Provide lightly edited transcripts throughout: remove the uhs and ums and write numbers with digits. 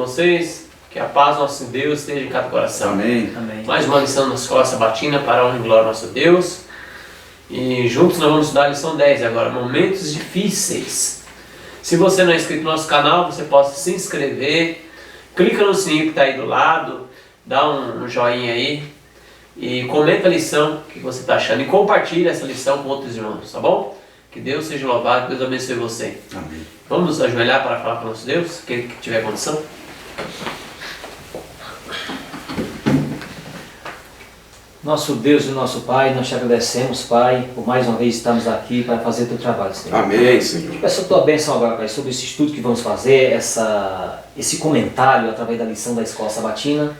vocês. Que a paz do nosso Deus esteja em cada coração. Amém. Amém. Mais uma lição na Escola Sabatina para a honra e glória do nosso Deus. E juntos nós vamos estudar a lição 10 agora, momentos difíceis. Se você não é inscrito no nosso canal, você pode se inscrever. Clica no sininho que está aí do lado, dá um joinha aí e comenta a lição, o que você está achando. E compartilha essa lição com outros irmãos, tá bom? Que Deus seja louvado, Deus abençoe você. Amém. Vamos nos ajoelhar para falar com o nosso Deus, quem tiver condição. Nosso Deus e nosso Pai, nós te agradecemos, Pai, por mais uma vez estarmos aqui para fazer o teu trabalho, Senhor. Amém, Senhor. Peço a tua bênção agora, Pai, sobre esse estudo que vamos fazer, esse comentário através da lição da Escola Sabatina,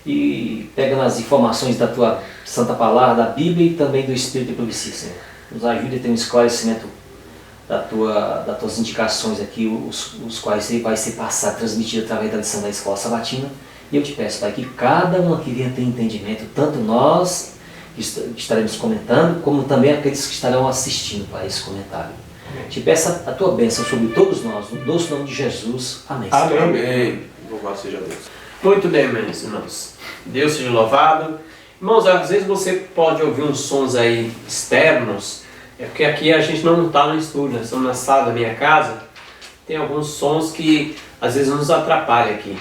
e pega nas informações da tua Santa Palavra, da Bíblia e também do Espírito de Profecia, Senhor. Nos ajude a ter um esclarecimento das tuas indicações aqui, os quais vai ser passado, transmitido através da lição da Escola Sabatina. E eu te peço, Pai, que cada um aqui venha ter entendimento, tanto nós que estaremos comentando, como também aqueles que estarão assistindo, Pai, esse comentário. Te peço a tua bênção sobre todos nós, no doce nome de Jesus. Amém. Amém. Amém. Louvado seja Deus. Muito bem, meus irmãos. Deus seja louvado. Irmãos, às vezes você pode ouvir uns sons aí externos, é porque aqui a gente não está no estúdio, nós estamos na sala da minha casa. Tem alguns sons que às vezes nos atrapalham aqui.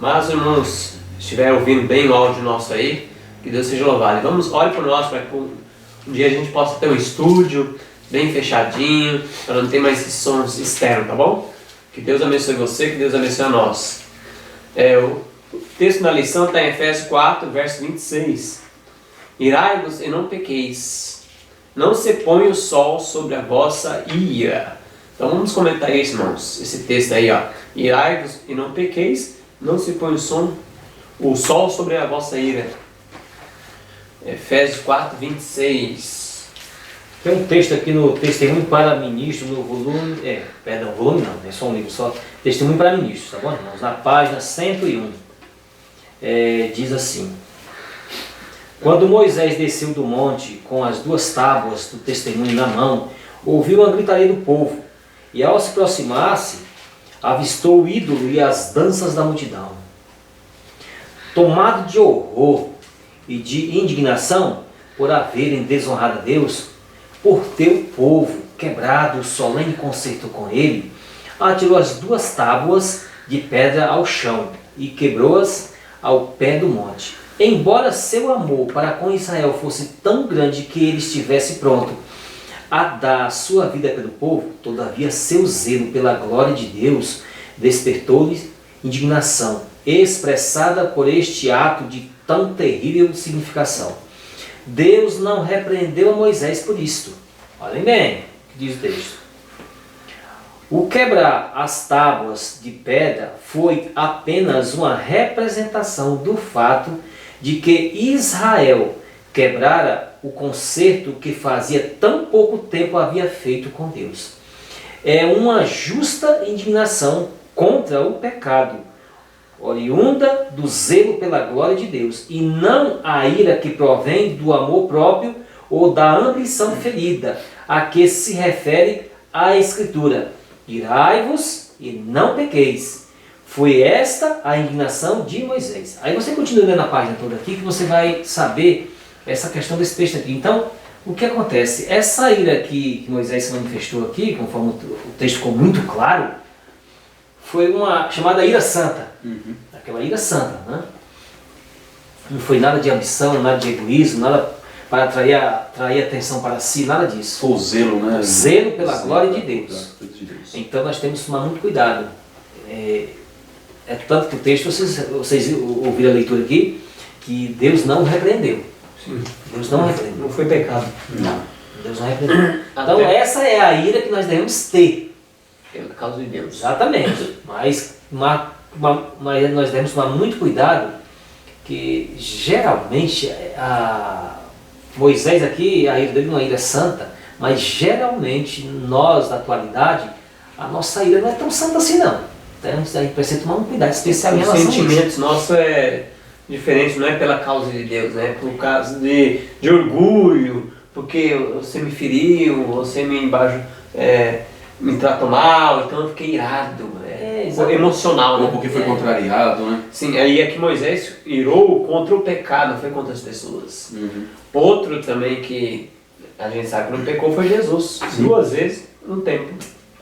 Mas, irmãos, se estiver ouvindo bem o áudio nosso aí, que Deus seja louvado. E olhe para nós, para que um dia a gente possa ter um estúdio bem fechadinho, para não ter mais esses sons externos, tá bom? Que Deus abençoe você, que Deus abençoe a nós. O texto da lição está em Efésios 4, verso 26. Irai-vos e não pequeis, não se põe o sol sobre a vossa ira. Então vamos comentar isso, irmãos, esse texto aí, ó. Irai-vos e não pequeis, não se põe o sol sobre a vossa ira. Efésios 4, 26. Tem um texto aqui no Testemunho para Ministros, no volume... volume não, é só um livro só. Testemunho para Ministros, tá bom, irmãos? Na página 101. Diz assim: Quando Moisés desceu do monte com as 2 tábuas do testemunho na mão, ouviu uma gritaria do povo, e ao se aproximar-se, avistou o ídolo e as danças da multidão. Tomado de horror e de indignação por haverem desonrado a Deus, por ter o povo quebrado o solene concerto com ele, atirou as 2 tábuas de pedra ao chão e quebrou-as ao pé do monte. Embora seu amor para com Israel fosse tão grande que ele estivesse pronto a dar sua vida pelo povo, todavia seu zelo pela glória de Deus despertou-lhe indignação, expressada por este ato de tão terrível significação. Deus não repreendeu a Moisés por isto. Olhem bem o que diz o texto. O quebrar as tábuas de pedra foi apenas uma representação do fato de que Israel quebrara o concerto que fazia tão pouco tempo havia feito com Deus. É uma justa indignação contra o pecado, oriunda do zelo pela glória de Deus, e não a ira que provém do amor próprio ou da ambição ferida, a que se refere a Escritura. Irai-vos e não pequeis. Foi esta a indignação de Moisés. Aí você continua lendo a página toda aqui, que você vai saber essa questão desse texto aqui. Então, o que acontece? Essa ira que Moisés se manifestou aqui, conforme o texto ficou muito claro, foi uma chamada ira santa. Aquela ira santa, né? Não foi nada de ambição, nada de egoísmo, nada para atrair atenção para si, nada disso. Foi o zelo, né? Zelo pela glória de Deus. Então nós temos que tomar muito cuidado. É tanto que o texto, vocês ouviram a leitura aqui, que Deus não repreendeu. Sim. Deus não repreendeu. Não foi pecado. Não. Deus não repreendeu. Então essa é a ira que nós devemos ter. Pela causa de Deus. Exatamente. Mas nós devemos tomar muito cuidado, que geralmente Moisés aqui, a ira dele não é ira santa, mas geralmente nós da atualidade, a nossa ira não é tão santa assim não. Então a gente precisa tomar um cuidado especial em relação a isso. Os sentimentos nossos é diferente, não é pela causa de Deus, né? Por causa de orgulho, porque você me feriu, você me tratou mal, então eu fiquei irado. emocional, Ou né? porque foi contrariado, né? Sim, aí é que Moisés irou contra o pecado, não foi contra as pessoas. Outro também que a gente sabe que não pecou foi Jesus. Sim. 2 vezes no templo.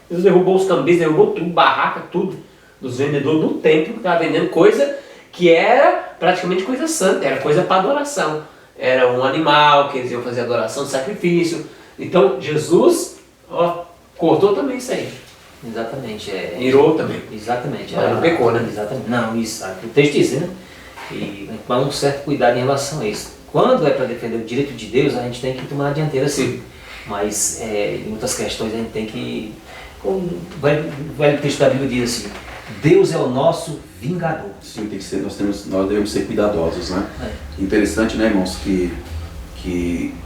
Jesus derrubou os cambis, derrubou tudo, barraca, tudo, dos vendedores no templo, que estava vendendo coisa que era praticamente coisa santa, era coisa para adoração. Era um animal que eles iam fazer adoração, sacrifício. Então Jesus, ó, cortou também isso aí. Exatamente. Irou também. Exatamente. Mas não pecou, né? Exatamente. Não, isso. O texto diz, né? E tomar um certo cuidado em relação a isso. Quando é para defender o direito de Deus, a gente tem que tomar a dianteira, sim. Mas em outras questões a gente tem que... Como o velho texto da Bíblia diz assim, Deus é o nosso vingador. Sim, tem que ser, nós devemos ser cuidadosos, né? Interessante, né, irmãos, que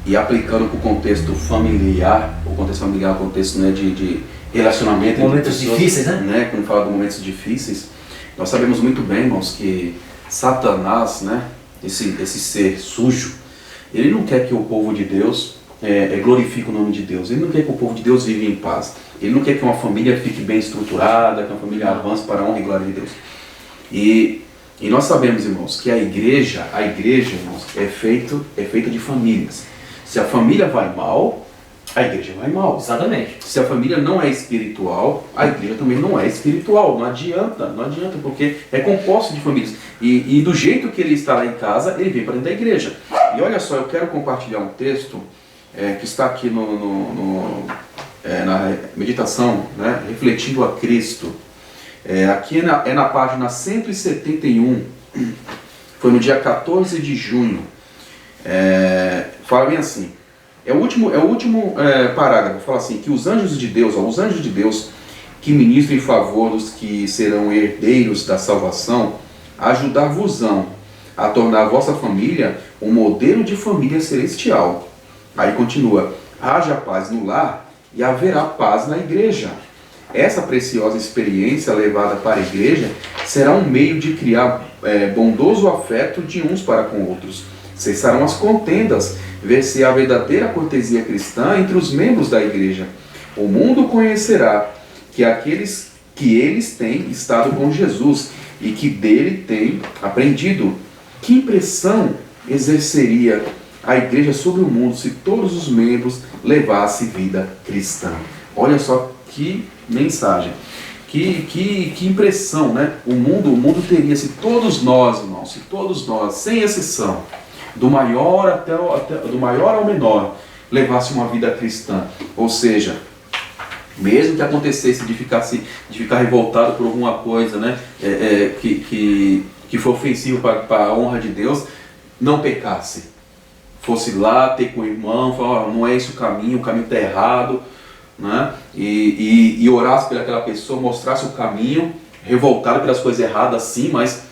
e aplicando para o contexto familiar, o contexto, né, de relacionamento. Momentos difíceis, né? Quando fala de momentos difíceis, nós sabemos muito bem, irmãos, que Satanás, né, esse ser sujo, ele não quer que o povo de Deus glorifique o nome de Deus. Ele não quer que o povo de Deus viva em paz. Ele não quer que uma família fique bem estruturada, que uma família avance para a honra e glória de Deus. E nós sabemos, irmãos, que a igreja, irmãos, é feita de famílias. Se a família vai mal, a igreja vai mal. Exatamente. Se a família não é espiritual, a igreja também não é espiritual. Não adianta, porque é composto de famílias. E do jeito que ele está lá em casa, ele vem para dentro da igreja. E olha só, eu quero compartilhar um texto que está aqui na meditação, né, refletindo a Cristo. Aqui é na página 171, foi no dia 14 de junho. Fala bem assim, é o último parágrafo, fala assim, que os anjos de Deus que ministram em favor dos que serão herdeiros da salvação, ajudar-vos-ão a tornar a vossa família um modelo de família celestial. Aí continua, haja paz no lar e haverá paz na igreja. Essa preciosa experiência levada para a igreja será um meio de criar bondoso afeto de uns para com outros. Cessarão as contendas, ver-se a verdadeira cortesia cristã entre os membros da igreja. O mundo conhecerá que eles têm estado com Jesus e que dele têm aprendido. Que impressão exerceria a igreja sobre o mundo se todos os membros levassem vida cristã? Olha só que mensagem, que impressão, né? O mundo teria, se todos nós, irmãos, sem exceção, do maior ao menor, levasse uma vida cristã. Ou seja, mesmo que acontecesse de ficar revoltado por alguma coisa, né, que foi ofensivo para a honra de Deus, não pecasse. Fosse lá ter com o irmão, falar, não é esse o caminho está errado, né? E orasse pelaquela pessoa, mostrasse o caminho, revoltado pelas coisas erradas sim, mas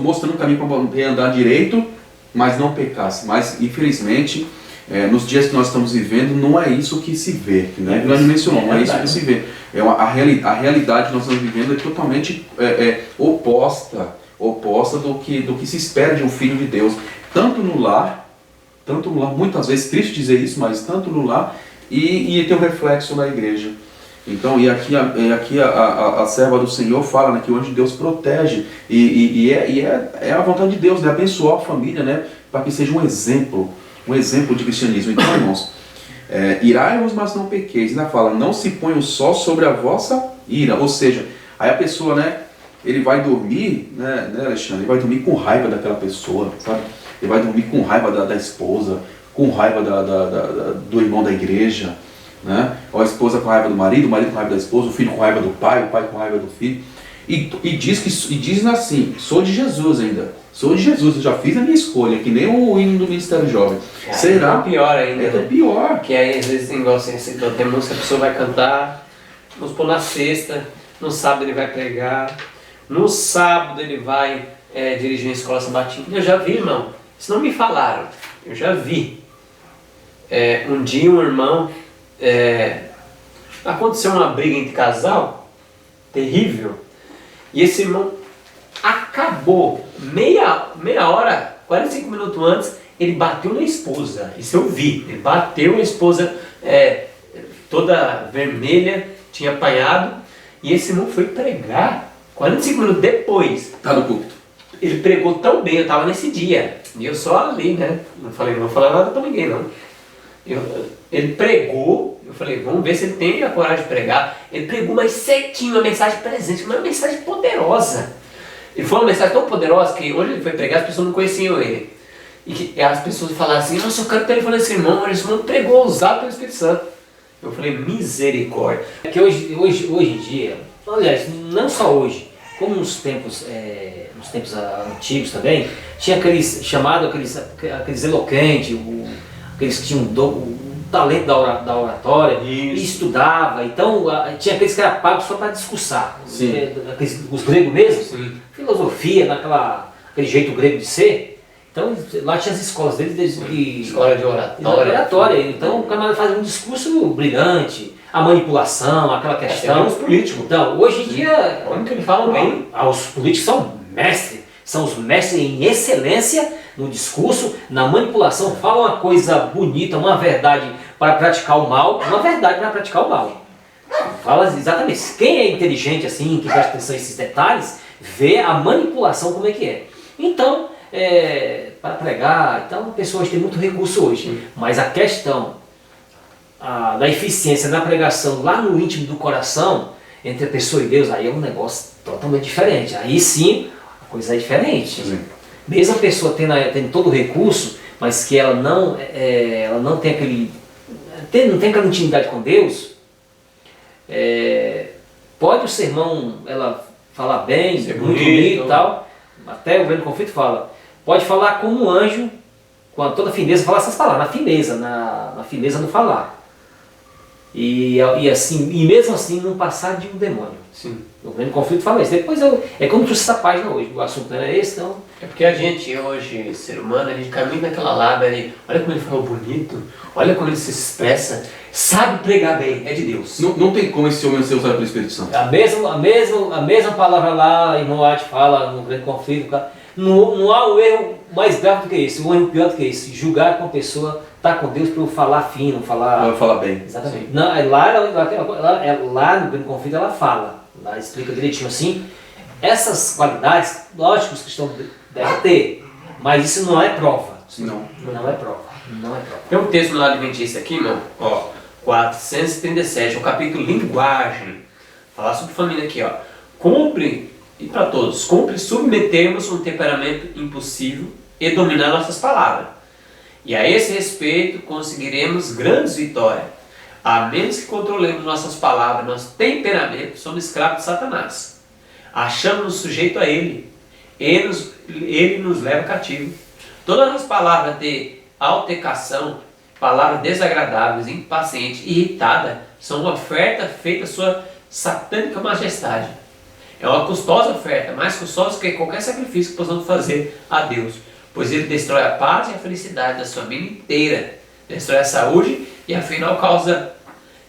mostrando o caminho para andar direito, mas não pecasse. Mas infelizmente, nos dias que nós estamos vivendo, não é isso que se vê, né? Não mencionou, não é isso que se vê. A realidade que nós estamos vivendo é totalmente oposta do que se espera de um filho de Deus. Tanto no lar, muitas vezes, triste dizer isso, mas tanto no lar e ter um reflexo na igreja. Então, aqui a serva do Senhor fala, né, que o anjo de Deus protege, é a vontade de Deus, né, abençoar a família, né, para que seja um exemplo de cristianismo. Então, irmãos, irai-vos, mas não pequeis. Ainda fala, não se põe o sol sobre a vossa ira. Ou seja, aí a pessoa, né, ele vai dormir, né, Alexandre, ele vai dormir com raiva daquela pessoa, sabe? Ele vai dormir com raiva da esposa, com raiva do irmão da igreja, né? Ou a esposa com raiva do marido, o marido com raiva da esposa, o filho com raiva do pai, o pai com raiva do filho. E diz assim, sou de Jesus ainda. Sou de Jesus, eu já fiz a minha escolha, que nem o hino do Ministério Jovem. Será? É pior ainda, né? Pior. Que aí às vezes tem igual tem música que a pessoa vai cantar, vamos pôr na sexta, no sábado ele vai pregar, no sábado ele vai dirigir uma escola sabatina. Eu já vi, irmão. Isso não me falaram, eu já vi. Um dia um irmão, aconteceu uma briga entre casal, terrível, e esse irmão acabou, meia hora, 45 minutos antes, ele bateu na esposa. Isso eu vi, ele bateu a esposa toda vermelha, tinha apanhado, E esse irmão foi pregar 45 minutos depois. Tá no púlpito. Ele pregou tão bem, eu estava nesse dia. E eu só ali, né? Não vou falar nada para ninguém, não. Ele pregou, eu falei, vamos ver se ele tem a coragem de pregar. Ele pregou mais certinho, uma mensagem presente, uma mensagem poderosa. E foi uma mensagem tão poderosa que hoje ele foi pregar, as pessoas não conheciam ele. E as pessoas falaram assim, nossa, eu quero telefonar esse irmão pregou usado pelo Espírito Santo. Eu falei, misericórdia. É que hoje em dia, aliás, não só hoje, como nos tempos antigos também, tinha aqueles eloquentes, aqueles que tinham o talento da oratória, e estudava. Então, tinha aqueles que eram pagos só para discursar. Os gregos mesmo, filosofia, aquele jeito grego de ser. Então, lá tinha as escolas deles de escola de oratória. Então, o camarada fazia um discurso brilhante, a manipulação, aquela questão. Os políticos. Então, hoje em dia, como que eles falam bem? Os políticos são os mestres em excelência no discurso, na manipulação, falam uma coisa bonita, uma verdade para praticar o mal, uma verdade para praticar o mal. Fala exatamente. Quem é inteligente assim, que presta atenção a esses detalhes, vê a manipulação como é que é. Então, para pregar, então, pessoas têm muito recurso hoje, mas a questão da eficiência na pregação lá no íntimo do coração, entre a pessoa e Deus, aí é um negócio totalmente diferente. Aí sim, a coisa é diferente. Sim. Mesmo a pessoa tendo todo o recurso, mas que ela não tem não tem aquela intimidade com Deus, pode o sermão ela falar bem, muito bonito e tal, até o Grande Conflito fala, pode falar como um anjo, com toda a fineza, falar essas palavras, na fineza no falar. E mesmo assim não passar de um demônio. Sim. O Grande Conflito fala isso. Depois é como tu essa página hoje, o assunto não era esse, então. É porque a gente hoje, ser humano, a gente cai muito naquela lábia ali, olha como ele falou bonito, olha como ele se expressa, sabe pregar bem, é de Deus. Não tem como esse homem ser usado pelo Espírito Santo. A mesma palavra lá, irmão Arte fala no Grande Conflito, não há um erro mais grave do que esse, um erro pior do que esse, julgar com a pessoa está com Deus para eu falar fino, falar bem. Exatamente. Não, lá no Grande Conflito ela fala, lá explica direitinho assim, essas qualidades, lógico, os cristãos devem ter, mas isso não é prova. Não é prova. Tem um texto no Lado Adventista aqui, irmão, 437, o capítulo Linguagem, falar sobre família aqui, cumpre, e para todos, cumpre submetermos um temperamento impossível e dominar nossas palavras. E a esse respeito conseguiremos grandes vitórias, a menos que controlemos nossas palavras, nosso temperamento, somos escravos de Satanás. Achamos-nos sujeitos a ele, ele nos leva cativo. Todas as palavras de altercação, palavras desagradáveis, impacientes, irritadas, são uma oferta feita à sua satânica majestade. É uma custosa oferta, mais custosa que qualquer sacrifício que possamos fazer a Deus, pois ele destrói a paz e a felicidade da sua família inteira, destrói a saúde e afinal causa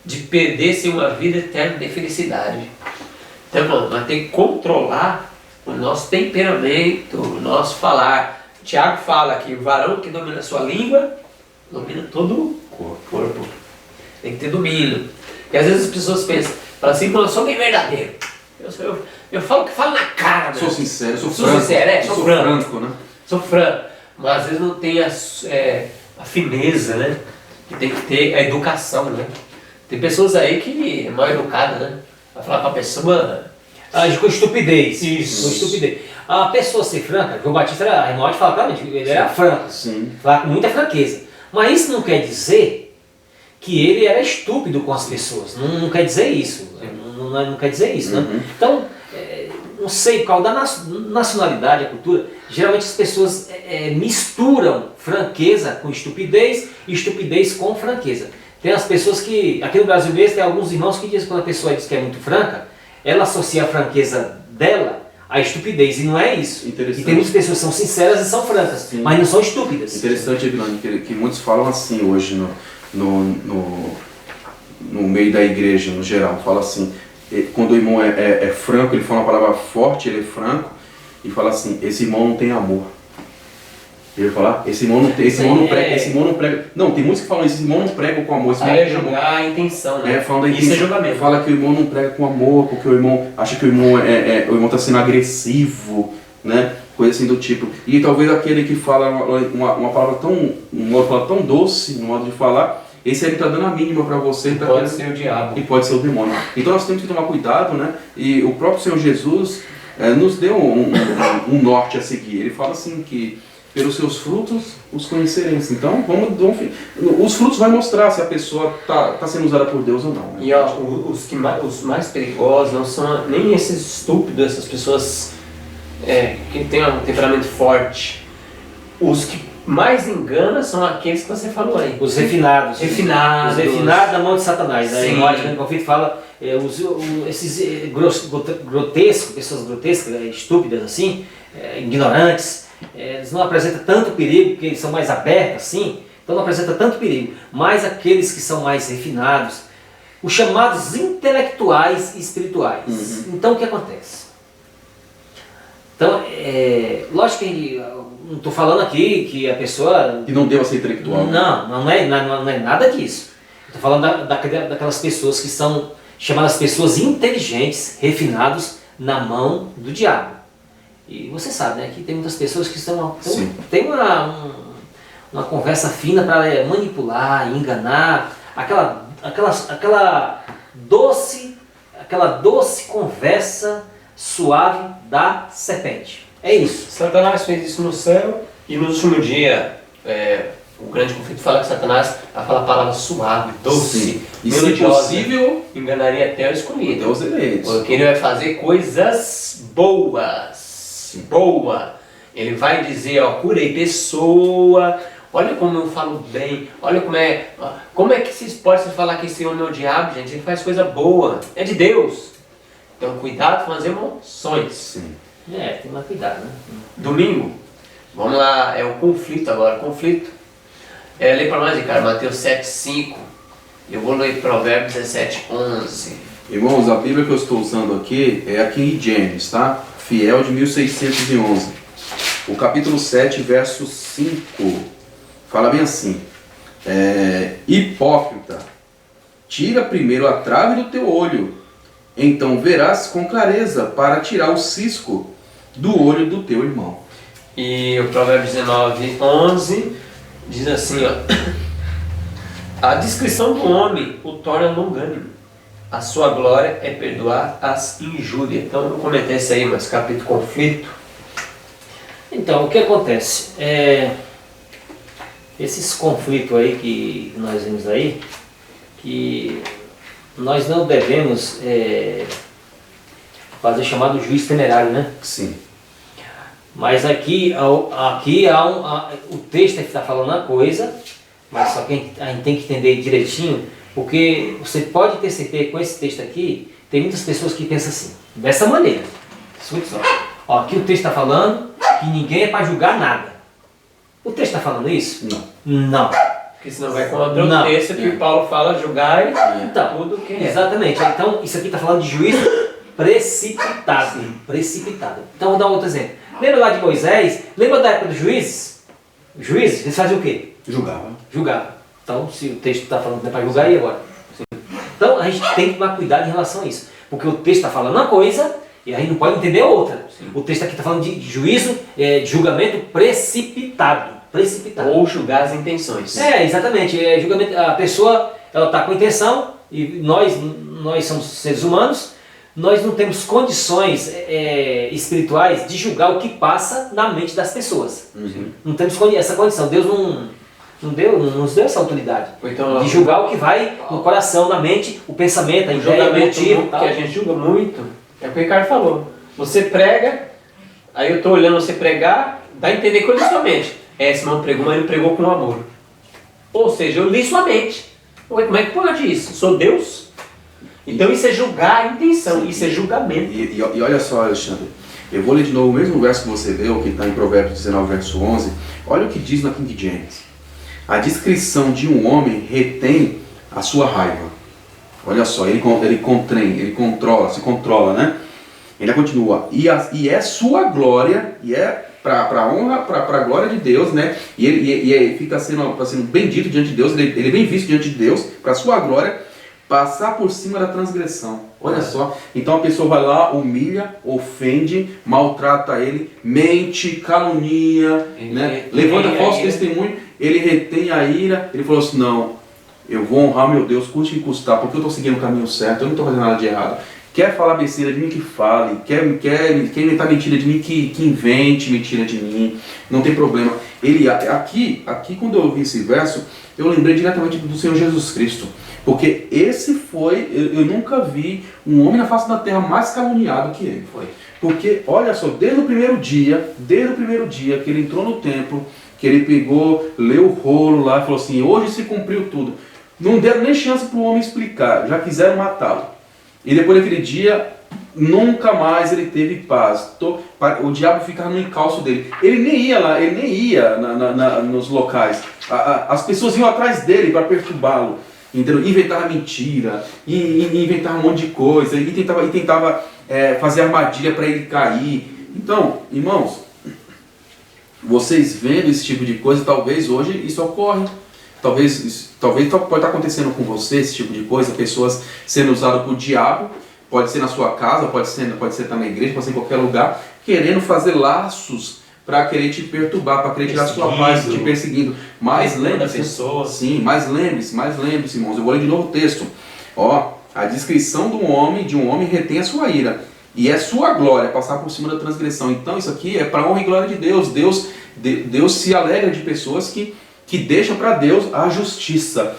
de perder-se uma vida eterna de felicidade. Então, irmão, nós temos que controlar o nosso temperamento, o nosso falar. O Tiago fala que o varão que domina a sua língua, domina todo o corpo. Tem que ter domínio. E às vezes as pessoas pensam, falam assim, eu sou bem verdadeiro. Eu falo o que falo na cara, sou sincero, sou franco. Sou franco, né? Sou franco, mas às vezes não tem a fineza, né? Que tem que ter a educação, né? Tem pessoas aí que é mal educada, né? Vai falar pra pessoa... Age com estupidez. Isso. Com estupidez. A pessoa ser franca, João Batista era, a irmã fala claramente, ele era franco. Sim. Falava com muita franqueza. Mas isso não quer dizer que ele era estúpido com as pessoas. Não quer dizer isso. Não quer dizer isso, né? Então, não sei, por causa da nacionalidade, a cultura, geralmente as pessoas misturam franqueza com estupidez e estupidez com franqueza. Tem as pessoas que, aqui no Brasil mesmo, tem alguns irmãos que dizem que quando a pessoa diz que é muito franca, ela associa a franqueza dela à estupidez, e não é isso. E tem muitas pessoas que são sinceras e são francas, sim, mas não são estúpidas. Interessante, Evilane, que muitos falam assim hoje no meio da igreja, no geral. Fala assim, quando o irmão é franco, ele fala uma palavra forte, ele é franco, e fala assim, esse irmão não tem amor. Ele vai falar, esse irmão não prega. Não, tem muitos que falam isso, esse irmão não prega com amor. Esse Aí irmão é julgar a intenção, né? falando da Isso intenção, é julgamento. fala que o irmão não prega com amor, porque o irmão acha que o irmão está sendo agressivo, né? Coisa assim do tipo. E talvez aquele que fala uma palavra tão doce no modo de falar, esse aí está dando a mínima para você. Pode ser o diabo. E pode ser o demônio. Então nós temos que tomar cuidado, né? E o próprio Senhor Jesus nos deu um norte a seguir. Ele fala assim que pelos seus frutos os conhecereis. Então, os frutos vão mostrar se a pessoa está sendo usada por Deus ou não. Né? E ó, os mais perigosos não são nem esses estúpidos, essas pessoas que têm um temperamento forte. Os que mais enganam são aqueles que você falou aí. Os refinados. Refinados. Os refinados da mão de Satanás. Aí Sim. no Grande Conflito fala esses grotescos, pessoas grotescas, estúpidas assim, ignorantes. Eles não apresentam tanto perigo, porque eles são mais abertos assim, então não apresenta tanto perigo. Mas aqueles que são mais refinados, os chamados intelectuais e espirituais. Uhum. Então o que acontece? Então, lógico que não estou falando aqui que a pessoa... Que não deva ser intelectual. Não é nada disso. Estou falando daquelas pessoas que são chamadas pessoas inteligentes, refinados na mão do diabo. E você sabe, né, que tem muitas pessoas que tem uma conversa fina para manipular, enganar, aquela doce conversa suave da serpente. É isso. Satanás fez isso no céu e no último dia o Grande Conflito fala que Satanás vai falar palavras suave, doce, Sim. E se melodiosa, possível, enganaria até o escolhido. Deus eleitos. Porque ele vai fazer coisas boas. Boa. Ele vai dizer, ó, curei pessoa, olha como eu falo bem, olha como é que se pode falar que esse homem é o diabo, gente? Ele faz coisa boa, é de Deus. Então cuidado com as emoções. Sim. Tem mais cuidado, né? Domingo, vamos lá, é o conflito agora, conflito. Lê para nós, cara, Mateus 7:5. Eu vou ler Provérbios 17:11. Irmãos, a Bíblia que eu estou usando aqui é a King James, tá? Fiel de 1611. O capítulo 7, verso 5, fala bem assim: hipócrita, tira primeiro a trave do teu olho, então verás com clareza para tirar o cisco do olho do teu irmão. E o Provérbios 19:11 diz assim, ó: a discrição do homem o torna longânimo, a sua glória é perdoar as injúrias. Então eu comentei isso aí, mas capítulo conflito. Então, o que acontece? Esses conflitos aí que nós vemos aí, que nós não devemos fazer chamado juiz temerário, né? Sim. Mas aqui o texto está falando uma coisa, mas só que a gente tem que entender direitinho, porque você pode ter certeza que com esse texto aqui, tem muitas pessoas que pensam assim, dessa maneira. Escute só. Ó, aqui o texto está falando que ninguém é para julgar nada. O texto está falando isso? Não. Porque senão vai contra o texto que Paulo fala, julgar Então, tudo que exatamente. Então, isso aqui está falando de juízo precipitado. Precipitado. Então, vou dar um outro exemplo. Lembra lá de Moisés? Lembra da época dos juízes? Os juízes, eles faziam o quê? Julgavam. Então, se o texto está falando que não é para julgar, e agora? Então, a gente tem que tomar cuidado em relação a isso. Porque o texto está falando uma coisa e a gente não pode entender outra. Sim. O texto aqui está falando de juízo, de julgamento precipitado. Ou julgar as intenções. Exatamente. Julgamento, a pessoa está com intenção e nós somos seres humanos, nós não temos condições espirituais de julgar o que passa na mente das pessoas. Uhum. Não temos essa condição. Deus não nos deu essa autoridade então, de julgar o que vai no coração, na mente, o pensamento, a ideia, o motivo. Que a gente julga muito, é o que o Ricardo falou. Você prega, aí eu estou olhando você pregar, dá a entender coisa da sua mente. Esse irmão pregou, mas ele pregou com amor. Ou seja, eu li sua mente. Como é que pode isso? Sou Deus? Então isso é julgar a intenção, isso é julgamento. E olha só, Alexandre, eu vou ler de novo o mesmo verso que você leu, que está em Provérbios 19, verso 11. Olha o que diz na King James. A discrição de um homem retém a sua raiva. Olha só, ele se controla, né? Ele continua. E é sua glória, para a honra, para a glória de Deus, né? E ele fica sendo bendito diante de Deus, ele é bem visto diante de Deus, para a sua glória, passar por cima da transgressão. Olha só. Então a pessoa vai lá, humilha, ofende, maltrata ele, mente, calunia, né? Levanta falso testemunho, ele retém a ira, ele falou assim, não, eu vou honrar meu Deus, custe que custar, porque eu estou seguindo o caminho certo, eu não estou fazendo nada de errado. Quer falar besteira de mim, que fale. Quer inventar mentira de mim, que invente mentira de mim. Não tem problema. Aqui quando eu ouvi esse verso, eu lembrei diretamente do Senhor Jesus Cristo. Porque esse foi, eu nunca vi um homem na face da terra mais caluniado que ele. Foi. Porque, olha só, desde o primeiro dia que ele entrou no templo, que ele pegou, leu o rolo lá e falou assim, hoje se cumpriu tudo. Não deram nem chance para o homem explicar, já quiseram matá-lo. E depois daquele dia, nunca mais ele teve paz. O diabo ficava no encalço dele. Ele nem ia lá, ele nem ia nos locais. As pessoas iam atrás dele para perturbá-lo. Entendeu? Inventava mentira, inventava um monte de coisa, e tentava fazer armadilha para ele cair. Então, irmãos, vocês vendo esse tipo de coisa, talvez hoje isso ocorre. Talvez pode estar acontecendo com você esse tipo de coisa, pessoas sendo usadas por diabo, pode ser na sua casa, pode ser estar na igreja, pode ser em qualquer lugar, querendo fazer laços para querer te perturbar, para querer tirar sua paz, te perseguindo. Mas lembre-se, sim, mas lembre-se, irmãos, eu vou ler de novo o texto. Ó, a descrição de um homem retém a sua ira, e é sua glória passar por cima da transgressão. Então isso aqui é para a honra e glória de Deus. Deus se alegra de pessoas que deixam para Deus a justiça.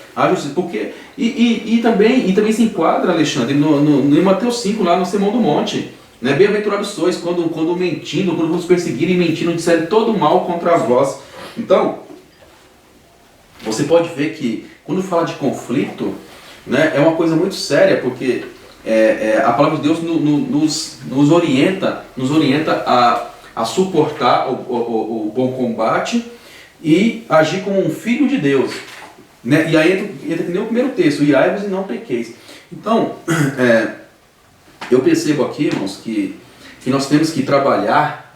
Porque, e também se enquadra, Alexandre, no Mateus 5, lá no Sermão do Monte. Né? Bem-aventurados sois quando mentindo, quando vos perseguirem e mentindo, disserem todo mal contra vós. Então, você pode ver que quando fala de conflito, né, é uma coisa muito séria, porque a palavra de Deus nos orienta a suportar o bom combate e agir como um filho de Deus. Né? E aí entra que nem o primeiro texto, irai-vos e não pequeis. Então, eu percebo aqui, irmãos, que nós temos que trabalhar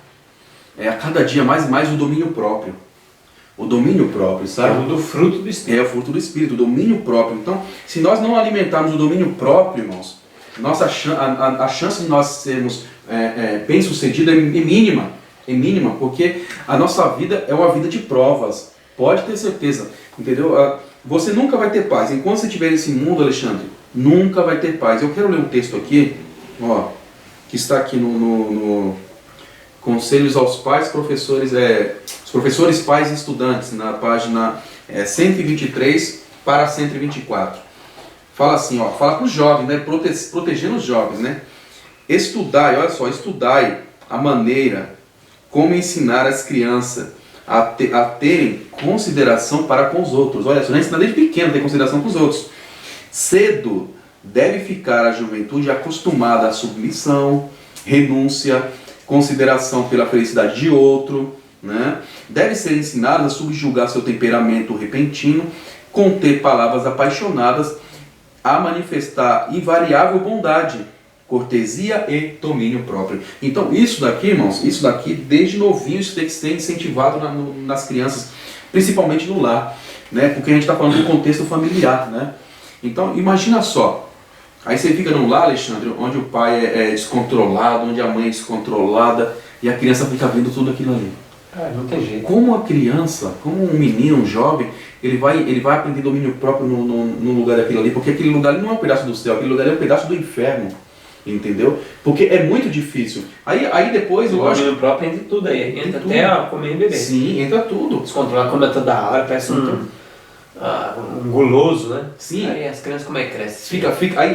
a cada dia mais e mais o domínio próprio. O domínio próprio, sabe? É o do fruto do Espírito. É o fruto do Espírito, o domínio próprio. Então, se nós não alimentarmos o domínio próprio, irmãos, a chance de nós sermos bem-sucedidos é mínima. É mínima, porque a nossa vida é uma vida de provas. Pode ter certeza, entendeu? Você nunca vai ter paz. Enquanto você estiver nesse mundo, Alexandre, nunca vai ter paz. Eu quero ler um texto aqui, ó, que está aqui no Conselhos aos Pais, Professores, os Professores, Pais e Estudantes, na página 123 para 124. Fala assim, ó, fala para os jovens, né, protegendo os jovens, né? Estudai, olha só, estudai a maneira como ensinar as crianças a terem consideração para com os outros. Olha só, já ensina desde pequeno a ter consideração com os outros. Cedo deve ficar a juventude acostumada à submissão, renúncia, consideração pela felicidade de outro, né? Deve ser ensinada a subjugar seu temperamento repentino, conter palavras apaixonadas, a manifestar invariável bondade, cortesia e domínio próprio. Então isso daqui, irmãos, desde novinho isso tem que ser incentivado nas crianças, principalmente no lar, né? Porque a gente está falando do contexto familiar, né? Então imagina só, aí você fica num lar, Alexandre, onde o pai é descontrolado, onde a mãe é descontrolada e a criança fica vendo tudo aquilo ali. Não tem jeito. Como a criança, como um menino, um jovem, ele vai aprender domínio próprio no lugar daquilo ali, porque aquele lugar ali não é um pedaço do céu, aquele lugar ali é um pedaço do inferno. Entendeu? Porque é muito difícil. Aí depois eu acho. O domínio próprio entra tudo aí. Entra até a comer e beber. Sim, entra tudo. Descontrolar quando é toda hora, parece um guloso, né? Sim. Aí as crianças como é que crescem?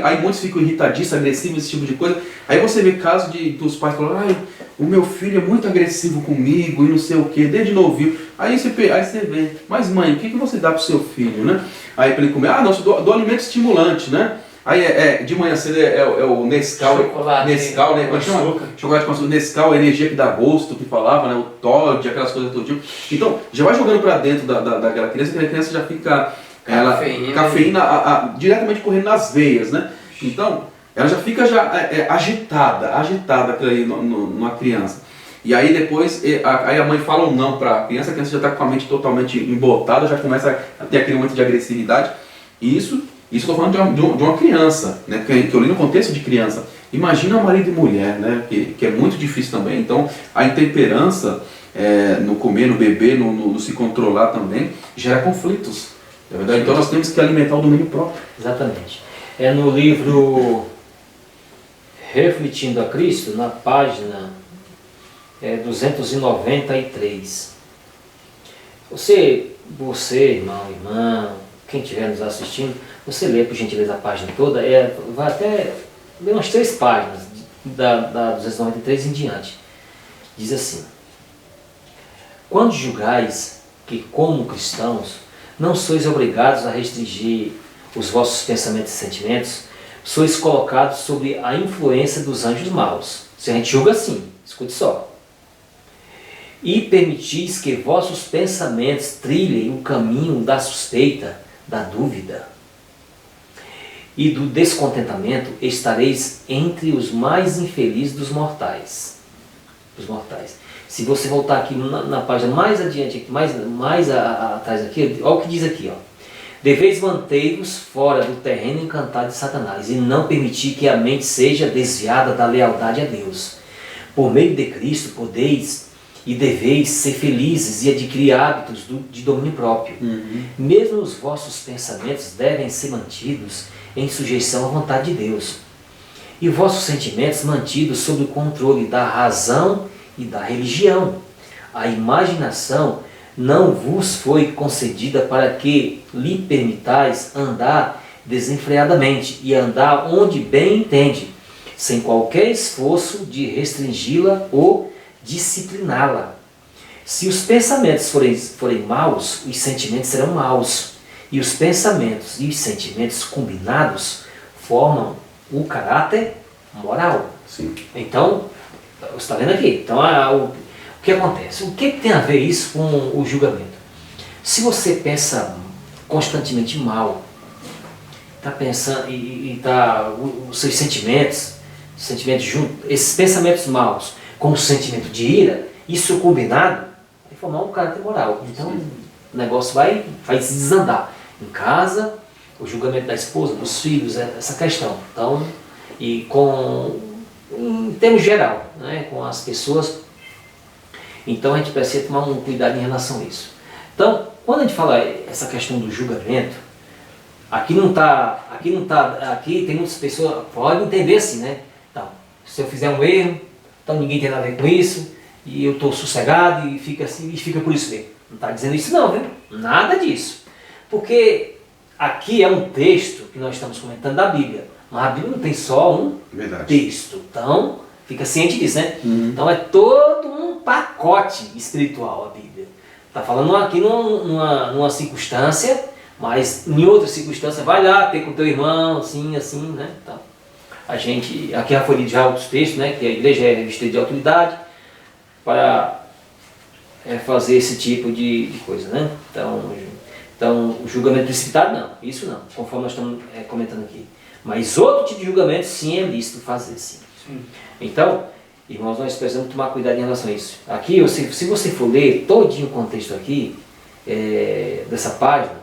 Aí muitos ficam irritadíssimos, agressivos, esse tipo de coisa. Aí você vê casos dos pais falando, o meu filho é muito agressivo comigo e não sei o que, desde novinho. Aí você vê, mas mãe, o que você dá pro seu filho, né? Aí para ele comer, não, eu dou alimento estimulante, né? Aí de manhã cedo é o Nescau, Nescau, né? Chocolate com açúcar, Nescau, a energia que dá gosto, que falava, né? O Todd, aquelas coisas todo tipo. Então, já vai jogando pra dentro daquela criança, que a criança já fica cafeína diretamente correndo nas veias, né? Então, ela já fica agitada aquilo aí numa criança. E aí depois, aí a mãe fala um não para a criança já está com a mente totalmente embotada, já começa a ter aquele momento de agressividade. E isso estou falando de uma criança, né? Que eu li no contexto de criança. Imagina marido e mulher, né? Que é muito difícil também. Então, a intemperança no comer, no beber, no se controlar também, gera conflitos. É verdade? Então, nós temos que alimentar o domínio próprio. Exatamente. É no livro Refletindo a Cristo, na página 293. Você, irmão, irmã, quem estiver nos assistindo, você lê por gentileza a página toda, vai até ler umas 3 páginas, da 293 em diante. Diz assim: quando julgais que, como cristãos, não sois obrigados a restringir os vossos pensamentos e sentimentos, sois colocados sob a influência dos anjos maus. Se a gente julga assim, escute só. E permitis que vossos pensamentos trilhem o caminho da suspeita, da dúvida e do descontentamento, estareis entre os mais infelizes dos mortais. Se você voltar aqui na página mais adiante, mais atrás aqui, olha o que diz aqui, ó. Deveis manter-vos fora do terreno encantado de Satanás e não permitir que a mente seja desviada da lealdade a Deus. Por meio de Cristo podeis e deveis ser felizes e adquirir hábitos de domínio próprio. Mesmo os vossos pensamentos devem ser mantidos em sujeição à vontade de Deus, e vossos sentimentos mantidos sob o controle da razão e da religião. A imaginação não vos foi concedida para que lhe permitais andar desenfreadamente e andar onde bem entende, sem qualquer esforço de restringi-la ou discipliná-la. Se os pensamentos forem maus, os sentimentos serão maus. E os pensamentos e os sentimentos combinados formam o caráter moral. Sim. Então, você está vendo aqui? Então, o que acontece? O que tem a ver isso com o julgamento? Se você pensa constantemente mal, está pensando os seus sentimentos juntos, esses pensamentos maus com o sentimento de ira, isso combinado vai formar um caráter moral. Então, o negócio vai se desandar. Em casa, o julgamento da esposa, dos filhos, essa questão. Então, e em termos geral, né, com as pessoas, então a gente precisa tomar um cuidado em relação a isso. Então, quando a gente fala essa questão do julgamento, aqui tem muitas pessoas que podem entender assim, né? Então, se eu fizer um erro, então ninguém tem nada a ver com isso, e eu estou sossegado e fica assim, e fica por isso mesmo. Não está dizendo isso não, viu? Nada disso. Porque aqui é um texto que nós estamos comentando da Bíblia, mas a Bíblia não tem só um texto. Então, fica ciente disso, né? Então é todo um pacote espiritual a Bíblia. Está falando aqui numa circunstância, mas em outra circunstância, vai lá ter com teu irmão, assim, né? Então, aqui já foi lido já outros textos, né? Que a igreja é revestida de autoridade para fazer esse tipo de coisa, né? Então, o julgamento precipitário não, isso não, conforme nós estamos comentando aqui. Mas outro tipo de julgamento sim é lícito fazer, sim. Então, irmãos, nós precisamos tomar cuidado em relação a isso. Aqui, se você for ler todinho o contexto aqui, dessa página,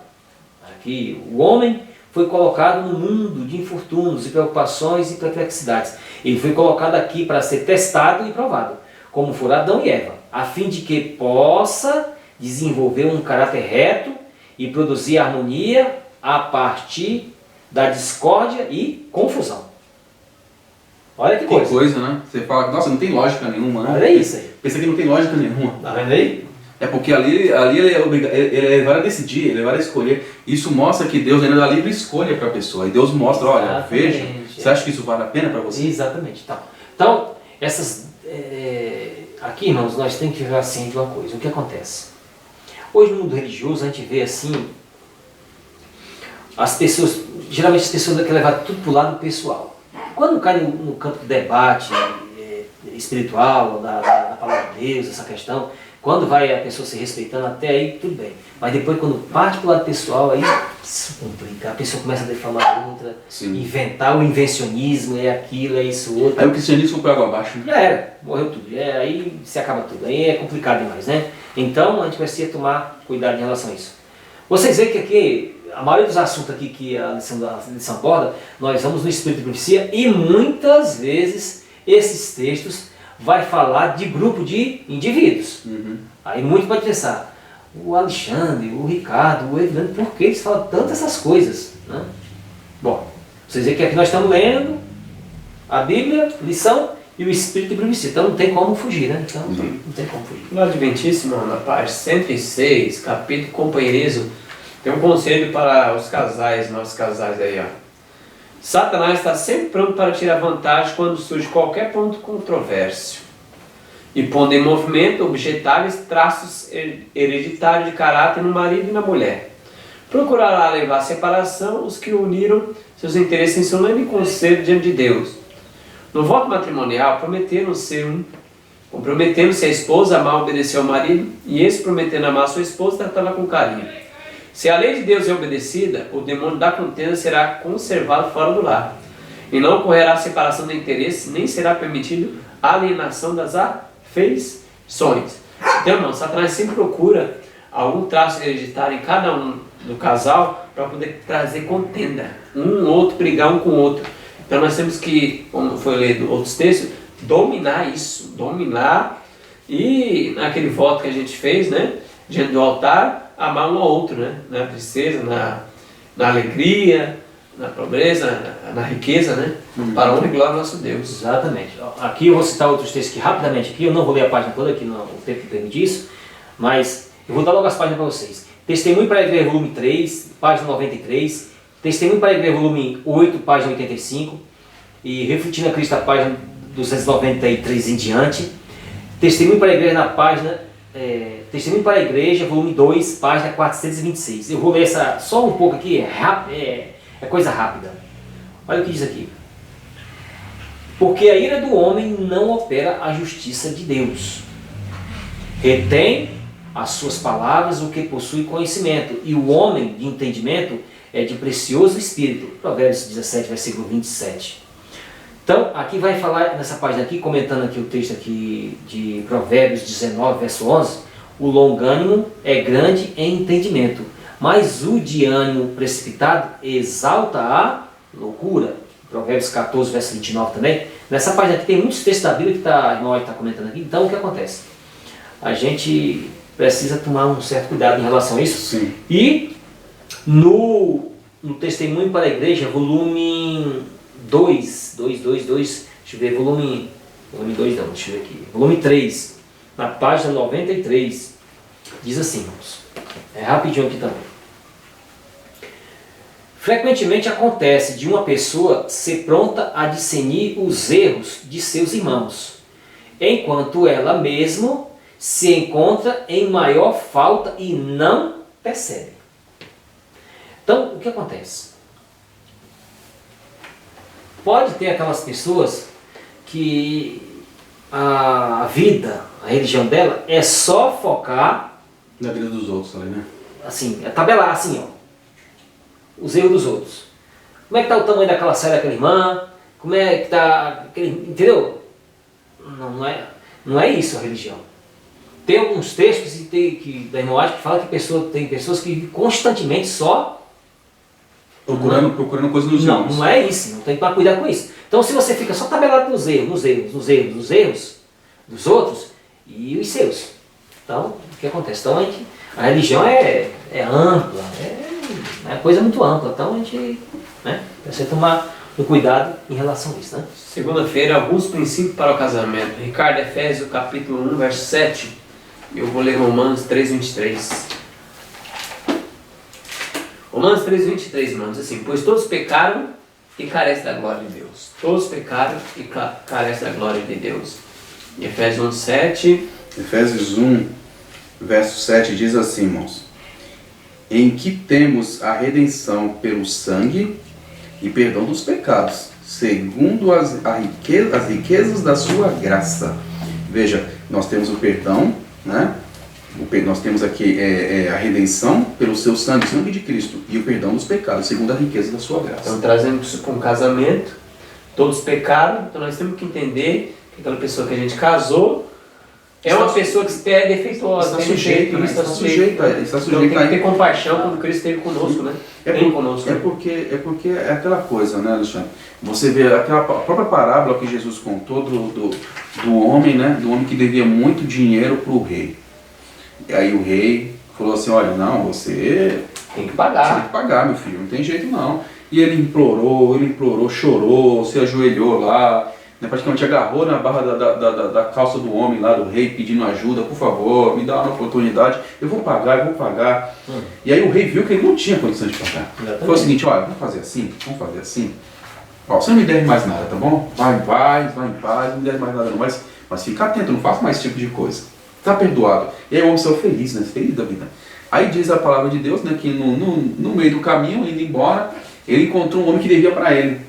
aqui, o homem foi colocado no mundo de infortúnios e preocupações e perplexidades. Ele foi colocado aqui para ser testado e provado, como for Adão e Eva, a fim de que possa desenvolver um caráter reto e produzir harmonia a partir da discórdia e confusão. Olha que coisa. Que coisa, né? Você fala, nossa, não tem lógica nenhuma, né? Olha isso aí. Pensa que não tem lógica nenhuma. Tá vendo aí? É porque ali ele é levado a decidir, ele é levado a escolher. Isso mostra que Deus ainda dá livre escolha para a pessoa. E Deus mostra, olha, Exatamente. veja, você acha que isso vale a pena para você? Exatamente. Então aqui, irmãos, nós temos que ver assim de uma coisa. O que acontece? Hoje no mundo religioso a gente vê assim, geralmente as pessoas querem levar tudo para o lado pessoal. Quando cai no campo do debate espiritual, da palavra de Deus, essa questão, Quando vai a pessoa se respeitando, até aí tudo bem. Mas depois, quando parte pro lado pessoal, aí isso complica. A pessoa começa a defamar a outra, Sim. inventar o invencionismo, é aquilo, é isso, outro. Aí o cristianismo foi por água abaixo. Já era, morreu tudo. Aí se acaba tudo. Aí é complicado demais, né? Então a gente precisa tomar cuidado em relação a isso. Vocês veem que aqui, a maioria dos assuntos aqui que a lição aborda, nós vamos no Espírito de Profecia e muitas vezes esses textos vai falar de grupo de indivíduos. Aí muito pode pensar, o Alexandre, o Ricardo, o Evandro, por que eles falam tanto essas coisas? Né? Bom, vocês veem que aqui nós estamos lendo a Bíblia, lição e o Espírito de Profecia. Então não tem como fugir, né? Então não tem como fugir. No Adventíssimo, na página 106, capítulo companheirismo, tem um conselho para os casais, nossos casais aí, ó. Satanás está sempre pronto para tirar vantagem quando surge qualquer ponto controvérsio e pondo em movimento objetáveis traços hereditários de caráter no marido e na mulher. Procurará levar à separação os que uniram seus interesses em solene conselho diante de Deus. No voto matrimonial, prometeram-se a esposa a amar e obedecer ao marido, e esse prometendo amar sua esposa, tratá-la com carinho. Se a lei de Deus é obedecida, o demônio da contenda será conservado fora do lar, e não ocorrerá separação de interesse, nem será permitido a alienação das afeições. Então, irmão, Satanás sempre procura algum traço hereditário em cada um do casal para poder trazer contenda, um ou outro brigar um com o outro. Então nós temos que, como foi lido outros textos, dominar isso, dominar e naquele voto que a gente fez, né, diante do altar, amar um ao outro, né, na tristeza, na alegria, na pobreza, na riqueza, né, para a honra e glória do nosso Deus. Exatamente. Aqui eu vou citar outros textos aqui rapidamente, aqui eu não vou ler a página toda, aqui não, o tempo que permite isso, mas eu vou dar logo as páginas para vocês. Testemunho para a Igreja, volume 3, página 93. Testemunho para a Igreja, volume 8, página 85. E Refletindo a Cristo, a página 293 em diante. Testemunho para a Igreja, na página... Testemunho para a Igreja, volume 2, página 426. Eu vou ler essa só um pouco aqui, é coisa rápida. Olha o que diz aqui. Porque a ira do homem não opera a justiça de Deus. Retém as suas palavras o que possui conhecimento, e o homem de entendimento é de precioso espírito. Provérbios 17, versículo 27. Então, aqui vai falar, nessa página aqui, comentando aqui o texto aqui de Provérbios 19, verso 11, o longânimo é grande em entendimento, mas o de ânimo precipitado exalta a loucura. Provérbios 14, verso 29 também. Nessa página aqui tem muitos textos da Bíblia que a irmã está comentando aqui. Então, o que acontece? A gente precisa tomar um certo cuidado em relação a isso. Sim. E no Testemunho para a Igreja, volume 2, deixa eu ver, volume 2 não, deixa eu ver aqui, volume 3, na página 93, diz assim, irmãos, é rapidinho aqui também. Frequentemente acontece de uma pessoa ser pronta a discernir os erros de seus irmãos, enquanto ela mesma se encontra em maior falta e não percebe. Então, o que acontece? Pode ter aquelas pessoas que a vida, a religião dela é só focar na vida dos outros ali, né? assim, é tabelar assim, ó, os erros dos outros. Como é que está o tamanho daquela saia daquela irmã? Como é que está aquele, entendeu? Não é isso a religião. Tem alguns textos da irmã que fala que tem pessoas que constantemente só procurando coisas nos irmãos. Não é isso, não tem que cuidar com isso. Então se você fica só tabelado nos erros dos outros e os seus. Então, o que acontece? Então a religião é ampla, é uma coisa muito ampla. Então a gente precisa tomar um cuidado em relação a isso. Né? Segunda-feira, alguns princípios para o casamento. Ricardo, Efésios, capítulo 1, verso 7. Eu vou ler Romanos 3, 23. Romanos 3, 23, irmãos, assim, pois todos pecaram e carecem da glória de Deus. Todos pecaram e carecem da glória de Deus. E Efésios 1, 7. Efésios 1, verso 7 diz assim, irmãos: em que temos a redenção pelo sangue e perdão dos pecados, segundo as riquezas da sua graça. Veja, nós temos o perdão, né? Nós temos aqui a redenção pelo seu sangue, sangue de Cristo, e o perdão dos pecados, segundo a riqueza da sua graça. Então, trazendo isso para um casamento, todos pecaram, então nós temos que entender que aquela pessoa que a gente casou é uma pessoa que é defeituosa, está sujeita, está sujeita. Então tem que ter compaixão como Cristo teve conosco, né? É porque é aquela coisa, né, Alexandre? Você vê aquela própria parábola que Jesus contou do homem, né? Do homem que devia muito dinheiro para o rei. E aí o rei falou assim, olha, não, você tem que pagar. Você tem que pagar, meu filho, não tem jeito não. E ele implorou, chorou, se ajoelhou lá, né, praticamente agarrou na barra da calça do homem lá, do rei, pedindo ajuda, por favor, me dá uma oportunidade, eu vou pagar. E aí o rei viu que ele não tinha condição de pagar. Foi o seguinte, olha, vamos fazer assim. Ó, você não me deve mais nada, tá bom? Vai em paz, não me deve mais nada não, mas fica atento, não faça mais esse tipo de coisa. Tá perdoado. E aí o homem saiu feliz, né? Feliz da vida. Aí diz a palavra de Deus, né, que no meio do caminho, indo embora, ele encontrou um homem que devia para ele.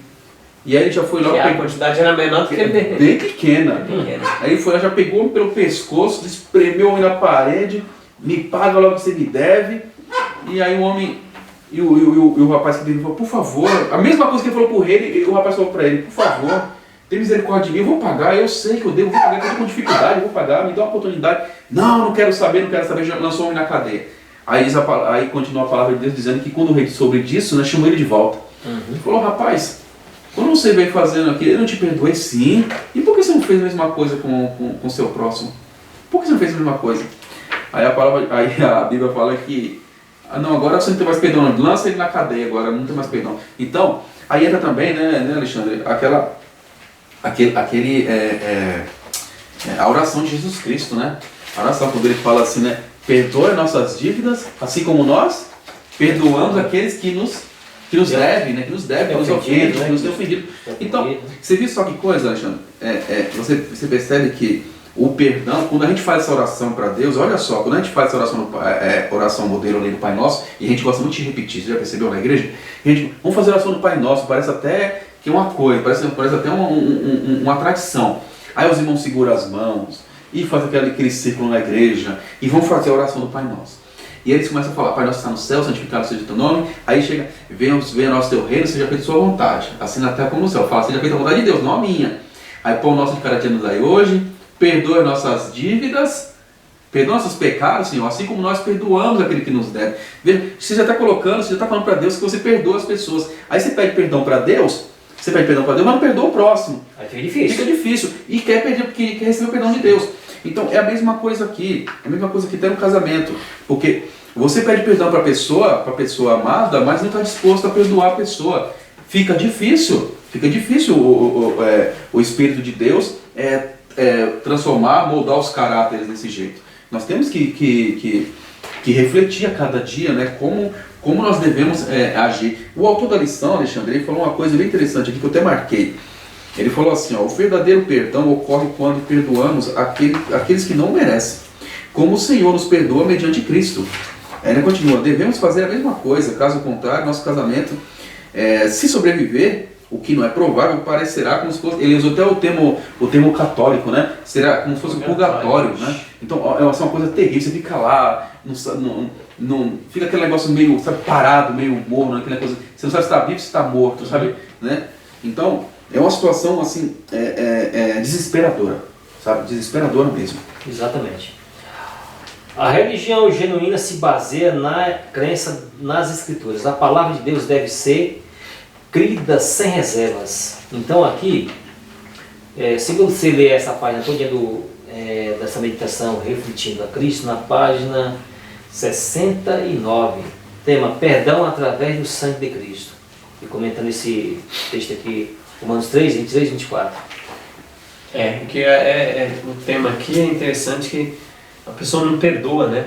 E aí ele já foi lá... A quantidade era menor do que ele devia. Bem pequena. Aí ele foi lá, já pegou o homem pelo pescoço, espremeu o homem na parede, me paga logo que você me deve. E aí o homem... E o rapaz que devia falou, por favor, a mesma coisa que ele falou pro rei, o rapaz falou para ele, por favor, tem misericórdia de mim, eu vou pagar, eu sei que eu devo, vou pagar, eu estou com dificuldade, eu vou pagar, me dá uma oportunidade. Não quero saber, já lançou o homem na cadeia. Aí continua a palavra de Deus dizendo que quando o rei soube disso, né, chamou ele de volta. Ele falou, rapaz, quando você veio fazendo aquilo, eu não te perdoei sim, e por que você não fez a mesma coisa com o seu próximo? Por que você não fez a mesma coisa? Aí a Bíblia fala que, não, agora você não tem mais perdão, não, lança ele na cadeia agora, não tem mais perdão. Então, aí entra também, né Alexandre, a oração de Jesus Cristo, né? A oração, quando ele fala assim, né? Perdoa nossas dívidas, assim como nós perdoamos aqueles que nos devem, né? Que nos devem, que nos ofendem, que nos têm ofendido. Então, você viu só que coisa, Alexandre? Você percebe que o perdão, quando a gente faz essa oração para Deus, olha só, quando a gente faz essa oração, oração modelo ali do Pai Nosso, e a gente gosta muito de repetir, você já percebeu na igreja? Vamos fazer a oração do Pai Nosso, parece até que é uma coisa, parece até uma tradição. Aí os irmãos seguram as mãos e fazem aquele círculo na igreja e vão fazer a oração do Pai Nosso. E eles começam a falar, Pai Nosso que está no céu, santificado seja o teu nome. Aí chega, venha a nosso teu reino, seja feita a sua vontade, assim na terra como no céu. Fala, seja feita a vontade de Deus, não a minha. Aí pão nosso de cada dia nos dai hoje, perdoa nossas dívidas, perdoa nossos pecados, Senhor, assim como nós perdoamos aquele que nos deve. Veja, você já está colocando, você já está falando para Deus que você perdoa as pessoas. Aí você pede perdão para Deus, mas não perdoa o próximo. Aí fica difícil. E quer receber o perdão de Deus. Então é a mesma coisa aqui, até no casamento. Porque você pede perdão para a pessoa amada, mas não está disposto a perdoar a pessoa. Fica difícil o Espírito de Deus transformar, moldar os caráteres desse jeito. Nós temos que refletir a cada dia, né, como nós devemos agir. O autor da lição, Alexandre, ele falou uma coisa bem interessante aqui que eu até marquei. Ele falou assim, o verdadeiro perdão ocorre quando perdoamos aqueles que não merecem, como o Senhor nos perdoa mediante Cristo. Ele continua, devemos fazer a mesma coisa, caso contrário, nosso casamento, se sobreviver, o que não é provável, parecerá como se fosse, ele usou até o termo católico, né? Será como se fosse um purgatório, né? Então é uma coisa terrível, você fica lá, fica aquele negócio meio, sabe, parado, meio morno, aquela coisa, você não sabe se está vivo ou se está morto, sabe? Né? Então é uma situação assim, desesperadora, sabe? Desesperadora mesmo. Exatamente. A religião genuína se baseia na crença nas Escrituras. A palavra de Deus deve ser crida sem reservas. Então aqui, se você ler essa página toda dessa meditação refletindo a Cristo, na página 69, tema Perdão através do sangue de Cristo. E comentando esse texto aqui, Romanos 3, 23 e 24. Porque o tema aqui é interessante que a pessoa não perdoa, né?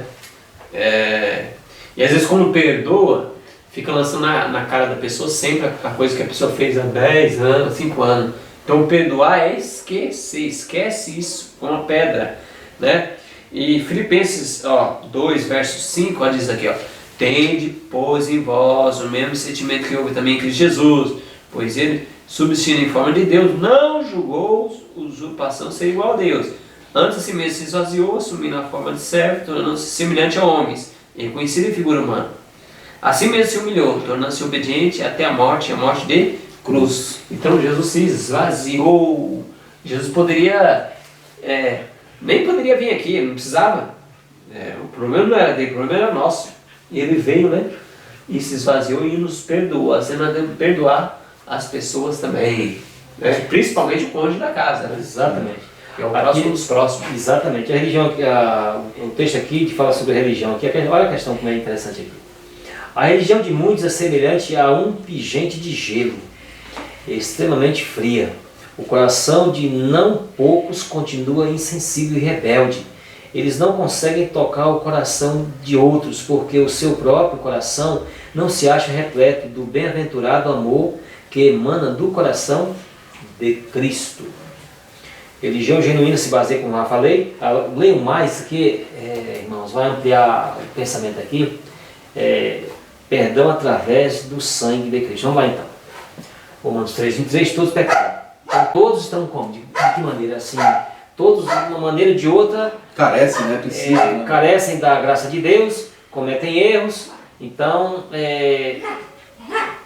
E às vezes quando perdoa, fica lançando na cara da pessoa sempre a coisa que a pessoa fez há 10 anos, 5 anos. Então perdoar é esquecer, esquece isso com uma pedra, né? E Filipenses 2, verso 5, diz aqui, tende, pois, em vós o mesmo sentimento que houve também em Cristo Jesus, pois ele, subsistindo em forma de Deus, não julgou usurpação ser igual a Deus, Antes a si mesmo se esvaziou, assumindo a forma de servo, tornando-se semelhante a homens, e reconhecido em figura humana. Assim mesmo se humilhou, tornando-se obediente até a morte de cruz. Então Jesus se esvaziou. Jesus poderia, nem poderia vir aqui, ele não precisava. O problema não era dele, o problema era nosso. E ele veio, né? E se esvaziou e nos perdoou. Assim nós devemos perdoar as pessoas também. Né? Principalmente o cônjuge da casa. Né? Exatamente. Que é o próximo dos próximos. Exatamente. A religião, o texto aqui que fala sobre a religião, aqui, olha a questão como é interessante aqui. A religião de muitos é semelhante a um pingente de gelo, extremamente fria. O coração de não poucos continua insensível e rebelde. Eles não conseguem tocar o coração de outros, porque o seu próprio coração não se acha repleto do bem-aventurado amor que emana do coração de Cristo. Religião genuína se baseia, como eu já falei. Leiam mais, que, irmãos, vai ampliar o pensamento aqui. Perdão através do sangue de Cristo. Vamos lá então. Romanos 3:23, todos pecaram. Então todos estão como? De que maneira? Assim, todos de uma maneira ou de outra Carecem, né? Precisam, né? carecem da graça de Deus, cometem erros. Então,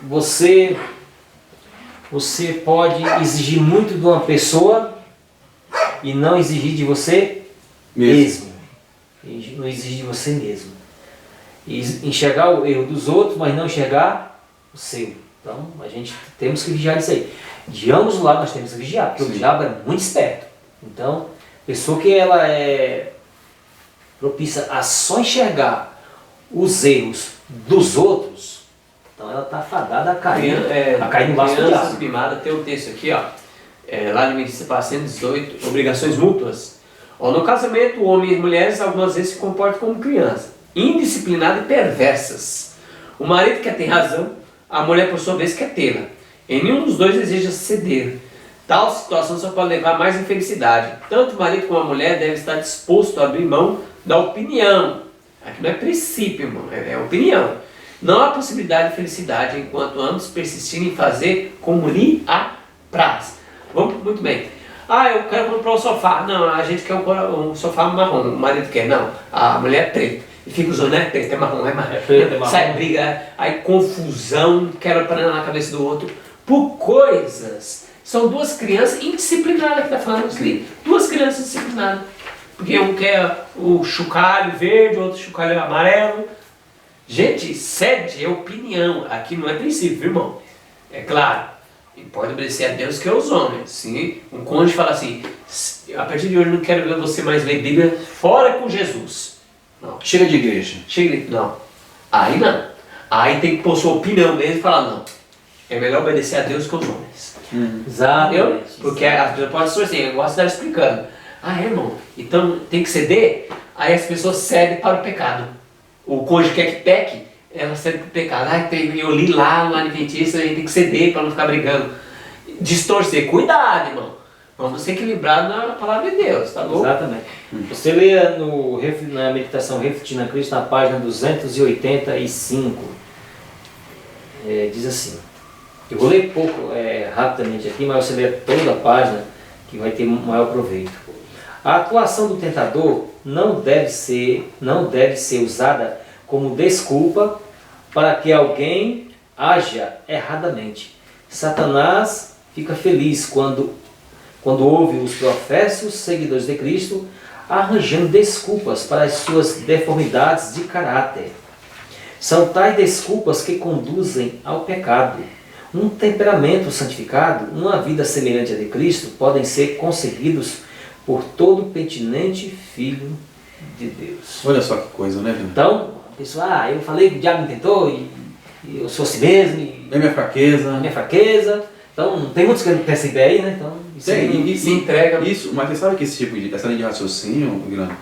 você pode exigir muito de uma pessoa e não exigir de você mesmo. E não exigir de você mesmo. E enxergar o erro dos outros, mas não enxergar o seu. Então, a gente temos que vigiar isso aí. De ambos os lados nós temos que vigiar, porque o diabo é muito esperto. Então, pessoa que ela é propícia a só enxergar os erros dos outros, então ela está fadada a cair, no laço do diabo. Mimada, tem um texto aqui, ó, lá de 118, obrigações mútuas. No casamento, homens e mulheres algumas vezes se comportam como crianças, indisciplinadas e perversas. O marido quer ter razão, a mulher por sua vez quer tê-la. E nenhum dos dois deseja ceder. Tal situação só pode levar a mais infelicidade. Tanto o marido como a mulher devem estar dispostos a abrir mão da opinião. Aqui não é princípio, irmão, é opinião. Não há possibilidade de felicidade enquanto ambos persistirem em fazer como lhe apraz. Vamos, muito bem. Eu quero comprar um sofá. Não, a gente quer um sofá marrom. O marido quer. Não, a mulher é preta. E fica usando, preto, é marrom, preto, é marrom. Sai briga, aí confusão, quero parar na cabeça do outro. Por coisas. São duas crianças indisciplinadas que está falando isso ali. Duas crianças indisciplinadas. Porque um quer o chocalho verde, o outro chocalho amarelo. Gente, sede é opinião. Aqui não é princípio, viu, irmão? É claro. E pode obedecer a Deus que aos homens. Se um cônjuge fala assim, a partir de hoje eu não quero ver você mais ler Bíblia, fora com Jesus. Não. Chega de igreja. Não. Aí não. Aí tem que pôr sua opinião mesmo e falar, não. É melhor obedecer a Deus que aos homens. Exatamente. Porque as pessoas podem ser assim, eu gosto de estar explicando. Irmão, então tem que ceder? Aí as pessoas cedem para o pecado. O cônjuge quer que peque, ela cede para o pecado. Eu li lá no Adventista, a gente tem que ceder para não ficar brigando. Distorcer. Cuidado, irmão. Vamos ser equilibrados na palavra de Deus, tá bom? Exatamente. Você lê na meditação Refletindo a Cristo, na página 285, diz assim, eu vou ler pouco, rapidamente aqui, mas você lê toda a página que vai ter maior proveito. A atuação do tentador não deve ser usada como desculpa para que alguém haja erradamente. Satanás fica feliz quando ouve os professos seguidores de Cristo arranjando desculpas para as suas deformidades de caráter. São tais desculpas que conduzem ao pecado. Um temperamento santificado, uma vida semelhante à de Cristo, podem ser conseguidos por todo pertinente filho de Deus. Olha só que coisa, né, Vina? Então, a pessoa, eu falei que o diabo me tentou e eu sou assim mesmo. É minha fraqueza. Minha fraqueza. Então, tem muitos que pensam bem aí, né? Então, isso se entrega. Isso, mas você sabe que essa linha de raciocínio, Guilherme,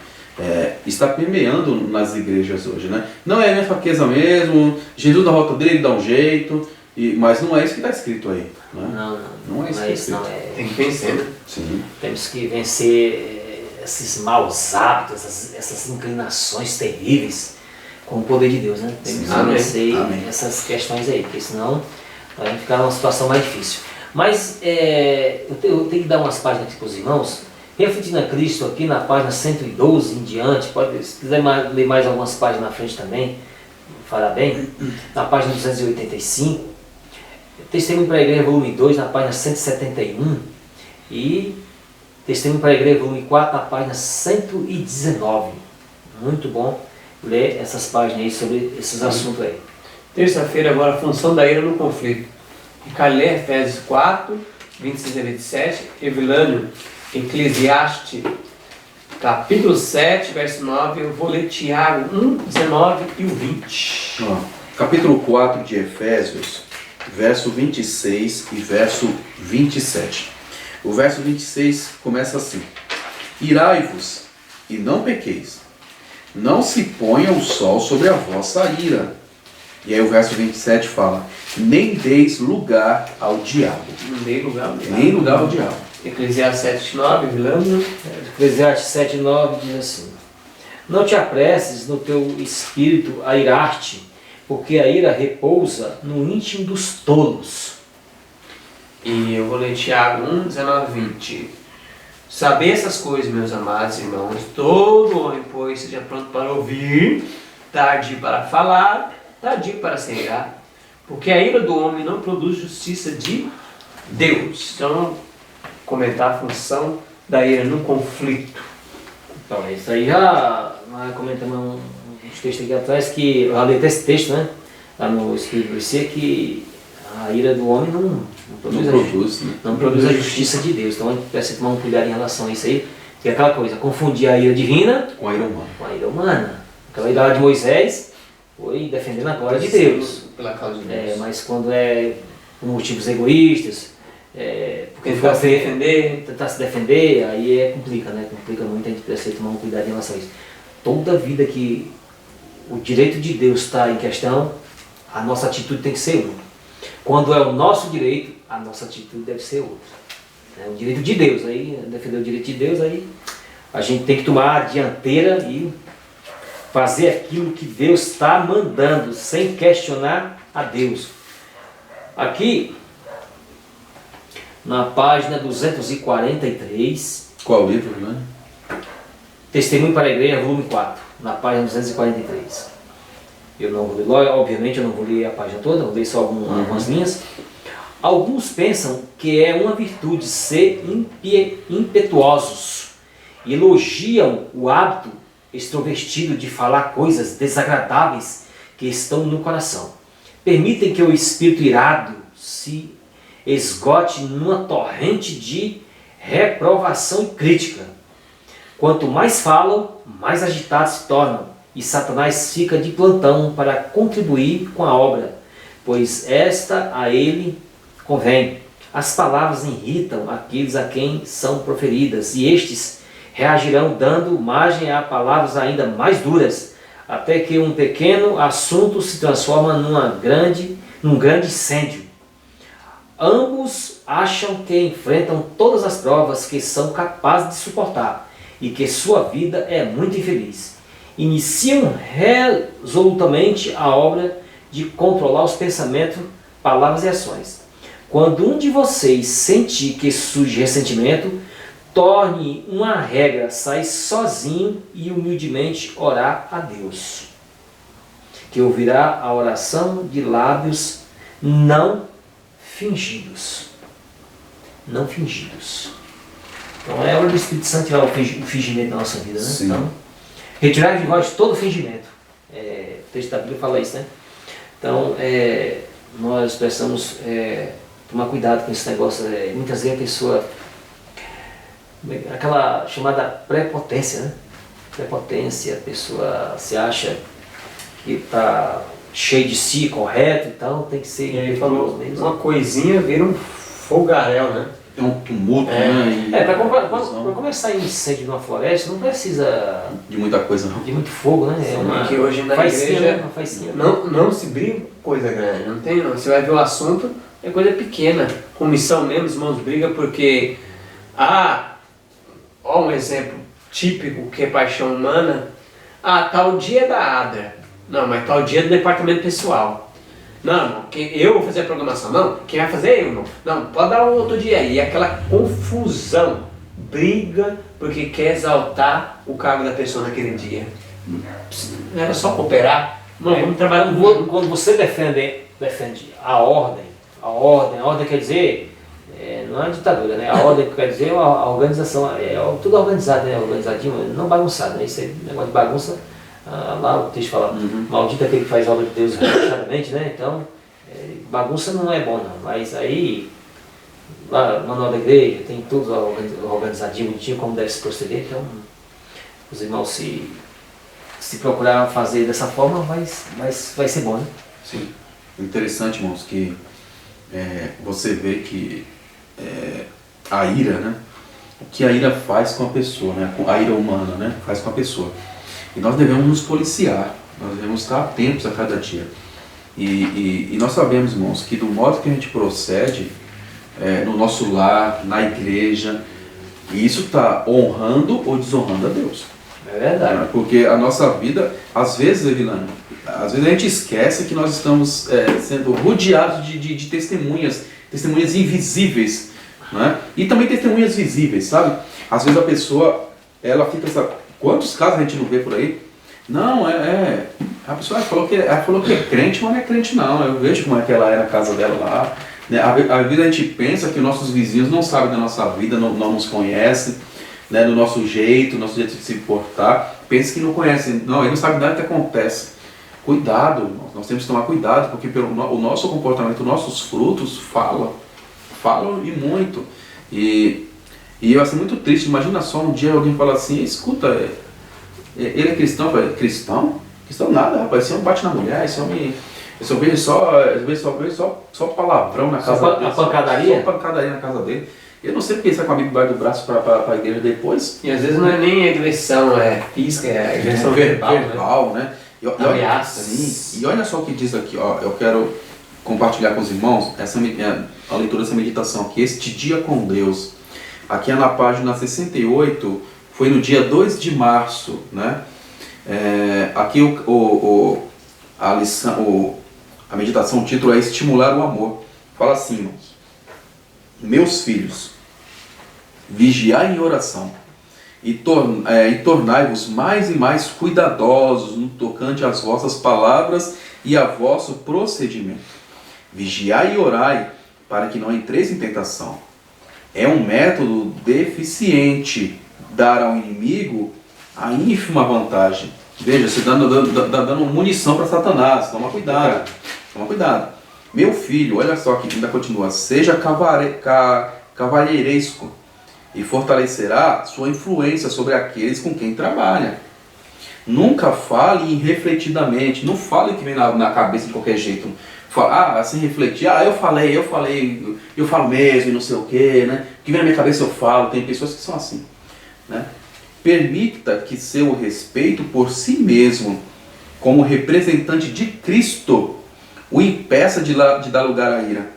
está permeando nas igrejas hoje, né? Não é minha fraqueza mesmo, Jesus na volta dele dá um jeito, mas não é isso que está escrito aí. Né? Não é isso que está escrito. Tem que vencer, né? Sim. Temos que vencer esses maus hábitos, essas inclinações terríveis com o poder de Deus, né? Temos que vencer essas questões aí, porque senão a gente ficar numa situação mais difícil. Mas eu tenho que dar umas páginas aqui para os irmãos, Refletindo a Cristo aqui na página 112 em diante, pode, se quiser ler mais algumas páginas na frente também, fará bem. Na página 285, Testemunho para a Igreja, volume 2, na página 171, e Testemunho para a Igreja, volume 4, na página 119. Muito bom ler essas páginas aí sobre esses assuntos aí. Terça-feira agora, a função da ira no conflito. Ricardo lê Efésios 4, 26 a 27, Evilânio, Eclesiastes, capítulo 7, verso 9, eu vou ler Tiago 1, 19 e o 20. Ó, capítulo 4 de Efésios, verso 26 e verso 27. O verso 26 começa assim: Irai-vos e não pequeis, não se ponha o sol sobre a vossa ira. E aí o verso 27 fala: nem deis lugar ao diabo. Não dei lugar ao diabo. Nem lugar ao diabo. Eclesiastes 7, 9, Evilânio. Eclesiastes 7, 9 diz assim: não te apresses no teu espírito a irar-te, porque a ira repousa no íntimo dos tolos. E eu vou ler Tiago 1, 19 e 20. Saber essas coisas, meus amados irmãos, todo homem, pois, seja pronto para ouvir, tardio para falar, tardio para se irar, porque a ira do homem não produz justiça de Deus. Então, comentar a função da ira no conflito. Então, isso aí já nós comentamos uns textos aqui atrás, que eu já li até esse texto, né? Lá no Espírito de Você, que a ira do homem não produz a justiça de Deus. Então a gente precisa tomar um cuidado em relação a isso aí, que é aquela coisa, confundir a ira divina Com a ira humana. com a ira humana. Aquela ira de Moisés foi defendendo a glória de Deus. Pela causa de Deus. Mas quando é por motivos egoístas, porque Tentar se defender. tentar se defender, aí complica, né? Complica muito, a gente precisa tomar um cuidado em relação a isso. Toda vida que o direito de Deus está em questão, a nossa atitude tem que ser uma. Quando é o nosso direito, a nossa atitude deve ser outra. É o direito de Deus, aí defender o direito de Deus, aí a gente tem que tomar a dianteira e fazer aquilo que Deus está mandando, sem questionar a Deus. Aqui, na página 243, Qual livro, né? Testemunho para a Igreja, volume 4, na página 243. Eu não vou ler, obviamente eu não vou ler a página toda, vou ler só algumas linhas. Alguns pensam que é uma virtude ser impetuosos e elogiam o hábito extrovertido de falar coisas desagradáveis que estão no coração. Permitem que o espírito irado se esgote numa torrente de reprovação e crítica. Quanto mais falam, mais agitados se tornam, e Satanás fica de plantão para contribuir com a obra, pois esta a ele convém. As palavras irritam aqueles a quem são proferidas, e estes reagirão dando margem a palavras ainda mais duras, até que um pequeno assunto se transforma num grande incêndio. Ambos acham que enfrentam todas as provas que são capazes de suportar e que sua vida é muito infeliz. Iniciam resolutamente a obra de controlar os pensamentos, palavras e ações. Quando um de vocês sentir que surge ressentimento, torne uma regra, sair sozinho e humildemente orar a Deus, que ouvirá a oração de lábios não fingidos. Não fingidos. Então é a hora do Espírito Santo tirar o fingimento da nossa vida, né? Sim. Então, retirar de nós todo fingimento. O texto da Bíblia fala isso, né? Então, nós precisamos tomar cuidado com esse negócio. Muitas vezes a pessoa, aquela chamada prepotência, né? Prepotência, a pessoa se acha que está cheio de si, correto e tal, tem que ser... E aí falou, uma coisinha vira um fogaréu, né? É um tumulto, né? Para começar a incêndio numa floresta, não precisa De muita coisa, não. de muito fogo, né? Que hoje na faísquinha, igreja né? Uma faísquinha. não se briga com coisa grande, não tem não. Você vai ver o assunto, é coisa pequena. Comissão mesmo, os irmãos brigam porque, um exemplo típico que é paixão humana, tal dia é da ADRA, não, mas tal dia é do departamento pessoal. Não, eu vou fazer a programação. Não, quem vai fazer é eu, não. Não, pode dar um outro dia aí. E aquela confusão. briga porque quer exaltar o cargo da pessoa naquele dia. Não era só cooperar. Não, vamos trabalhar no mundo. Quando você defende a ordem quer dizer, não é uma ditadura, né? A ordem quer dizer a organização, tudo organizado, né? Organizadinho, não bagunçado, né? Isso é negócio de bagunça. Lá o texto fala, maldito é aquele que faz obra de Deus relaxadamente, né? Então, bagunça não é bom não, mas aí, lá no manual da igreja, tem tudo organizadinho, bonitinho, como deve se proceder, então os irmãos se procurar fazer dessa forma, vai ser bom, né? Sim. Interessante, irmãos, que você vê que a ira, né? O que a ira faz com a pessoa, né? A ira humana, né? Faz com a pessoa. E nós devemos nos policiar, nós devemos estar atentos a cada dia. E nós sabemos, irmãos, que do modo que a gente procede, no nosso lar, na igreja, isso está honrando ou desonrando a Deus. É verdade. Porque a nossa vida, às vezes, Evilano, a gente esquece que nós estamos sendo rodeados de testemunhas invisíveis, né? E também testemunhas visíveis, sabe? Às vezes a pessoa, ela fica, sabe, quantos casos a gente não vê por aí? Não, a pessoa falou que é crente, mas não é crente não, eu vejo como é que ela é na casa dela lá, né? Às vezes a gente pensa que nossos vizinhos não sabem da nossa vida, não nos conhecem, né, do nosso jeito de se portar, pensa que não conhecem, não, ele não sabe nada do que acontece. Cuidado, nós temos que tomar cuidado, porque o nosso comportamento, os nossos frutos falam e muito. E eu acho muito triste, imagina só um dia alguém fala assim, escuta, ele é cristão? Cristão? Cristão nada, rapaz, esse homem bate na mulher, esse homem... Eu vejo só palavrão na casa dele. Pancadaria? Só pancadaria na casa dele. Eu não sei porque ele sai com a Bíblia debaixo do braço para a igreja depois. E às vezes não é nem agressão física, é agressão verbal, né? Ameaças. E olha só o que diz aqui, ó, eu quero compartilhar com os irmãos a leitura dessa meditação, que este dia com Deus, aqui é na página 68, foi no dia 2 de março, né? Aqui a meditação, o título é Estimular o Amor. Fala assim, irmãos: meus filhos, vigiai em oração e tornai-vos mais e mais cuidadosos no tocante às vossas palavras e a vosso procedimento. Vigiai e orai para que não entreis em tentação. É um método deficiente dar ao inimigo a ínfima vantagem. Veja, você está dando munição para Satanás. Toma cuidado. Meu filho, olha só que ainda continua. Seja cavalheiresco e fortalecerá sua influência sobre aqueles com quem trabalha. Nunca fale irrefletidamente. Não fale o que vem na cabeça de qualquer jeito. Sem refletir. Eu falo mesmo e não sei o que, né? O que vem na minha cabeça eu falo. Tem pessoas que são assim, né? Permita que seu respeito por si mesmo, como representante de Cristo, o impeça de dar lugar à ira.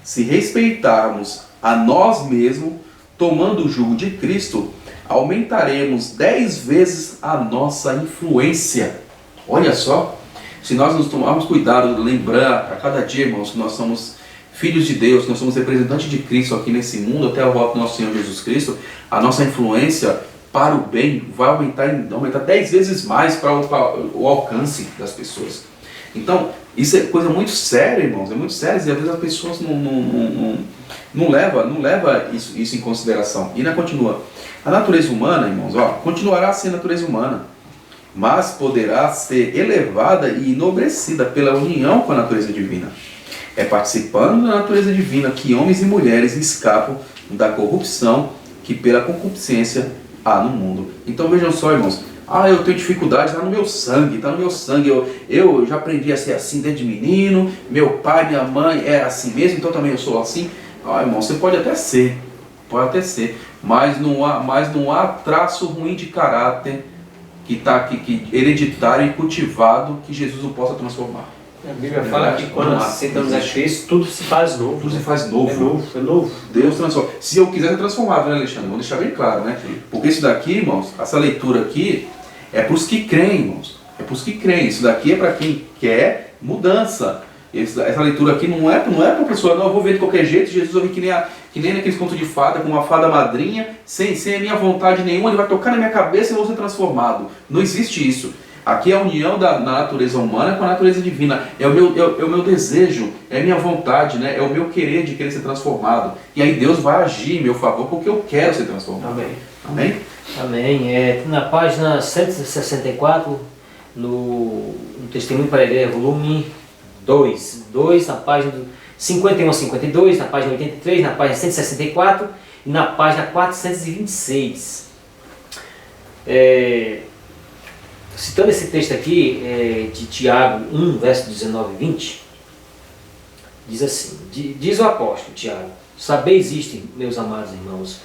Se respeitarmos a nós mesmos, tomando o jugo de Cristo, aumentaremos 10 vezes a nossa influência. Olha só, se nós nos tomarmos cuidado de lembrar a cada dia, irmãos, que nós somos filhos de Deus, nós somos representantes de Cristo aqui nesse mundo, até a volta do nosso Senhor Jesus Cristo, a nossa influência para o bem vai aumentar 10 vezes mais para o alcance das pessoas. Então, isso é coisa muito séria, irmãos, é muito sério, e às vezes as pessoas não levam isso em consideração. E ainda continua. A natureza humana, irmãos, continuará a ser natureza humana, mas poderá ser elevada e enobrecida pela união com a natureza divina. É participando da natureza divina que homens e mulheres escapam da corrupção que pela concupiscência há no mundo. Então vejam só, irmãos, eu tenho dificuldade, está no meu sangue, eu já aprendi a ser assim desde menino, meu pai, minha mãe era assim mesmo, então também eu sou assim. Irmão, você pode até ser, mas não há traço ruim de caráter que hereditário e cultivado que Jesus não possa transformar. A Bíblia fala que quando aceitamos a Cristo, tudo se faz novo. Tudo se faz novo. É novo. Deus transforma. Se eu quiser ser transformado, né, Alexandre? Vamos deixar bem claro, né? Porque isso daqui, irmãos, essa leitura aqui é para os que creem, irmãos. É para os que creem. Isso daqui é para quem quer mudança. Essa leitura aqui não é para a pessoa, não, eu vou ver de qualquer jeito, Jesus vai vir que nem naqueles contos de fada, com uma fada madrinha, sem a minha vontade nenhuma, ele vai tocar na minha cabeça e eu vou ser transformado. Não existe isso. Aqui é a união da natureza humana com a natureza divina. É o meu desejo, é a minha vontade, né? É o meu querer de querer ser transformado. E aí Deus vai agir em meu favor porque eu quero ser transformado. Amém. Amém? Amém. Na página 164, no Testemunho para a Igreja, volume 2, na página 51 a 52, na página 83, na página 164 e na página 426. Citando esse texto aqui, de Tiago 1, verso 19 e 20, diz assim, diz o apóstolo Tiago: sabeis isto, meus amados irmãos,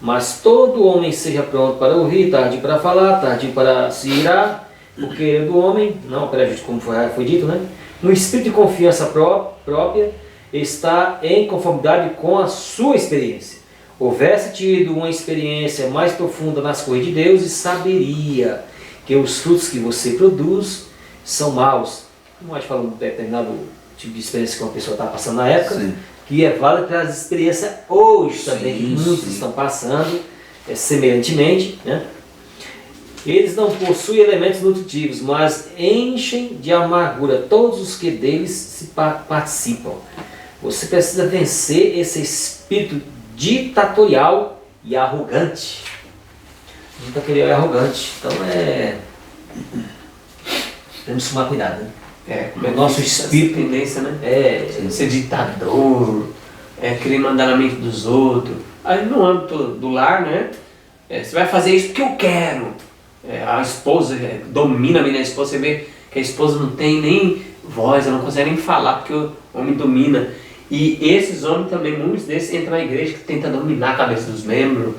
mas todo homem seja pronto para ouvir, tardio para falar, tardio para se irar, porque do homem, não prejuízo como foi dito, né? No espírito de confiança própria, está em conformidade com a sua experiência. Houvesse tido uma experiência mais profunda nas coisas de Deus e saberia que os frutos que você produz são maus. Não acho que fala um determinado tipo de experiência que uma pessoa está passando na época, sim, que é válida para as experiências hoje também, que muitos estão passando semelhantemente, né? Eles não possuem elementos nutritivos, mas enchem de amargura todos os que deles se participam. Você precisa vencer esse espírito ditatorial e arrogante. Ditatorial e arrogante. Então temos que tomar cuidado, né? Como é o nosso espírito, tendência, né? Ser ditador, querer mandar na mente dos outros. Aí no âmbito do lar, né? Você vai fazer isso porque eu quero. A esposa domina a esposa, você vê que a esposa não tem nem voz, ela não consegue nem falar porque o homem domina. E esses homens também, muitos desses entram na igreja que tenta dominar a cabeça dos membros,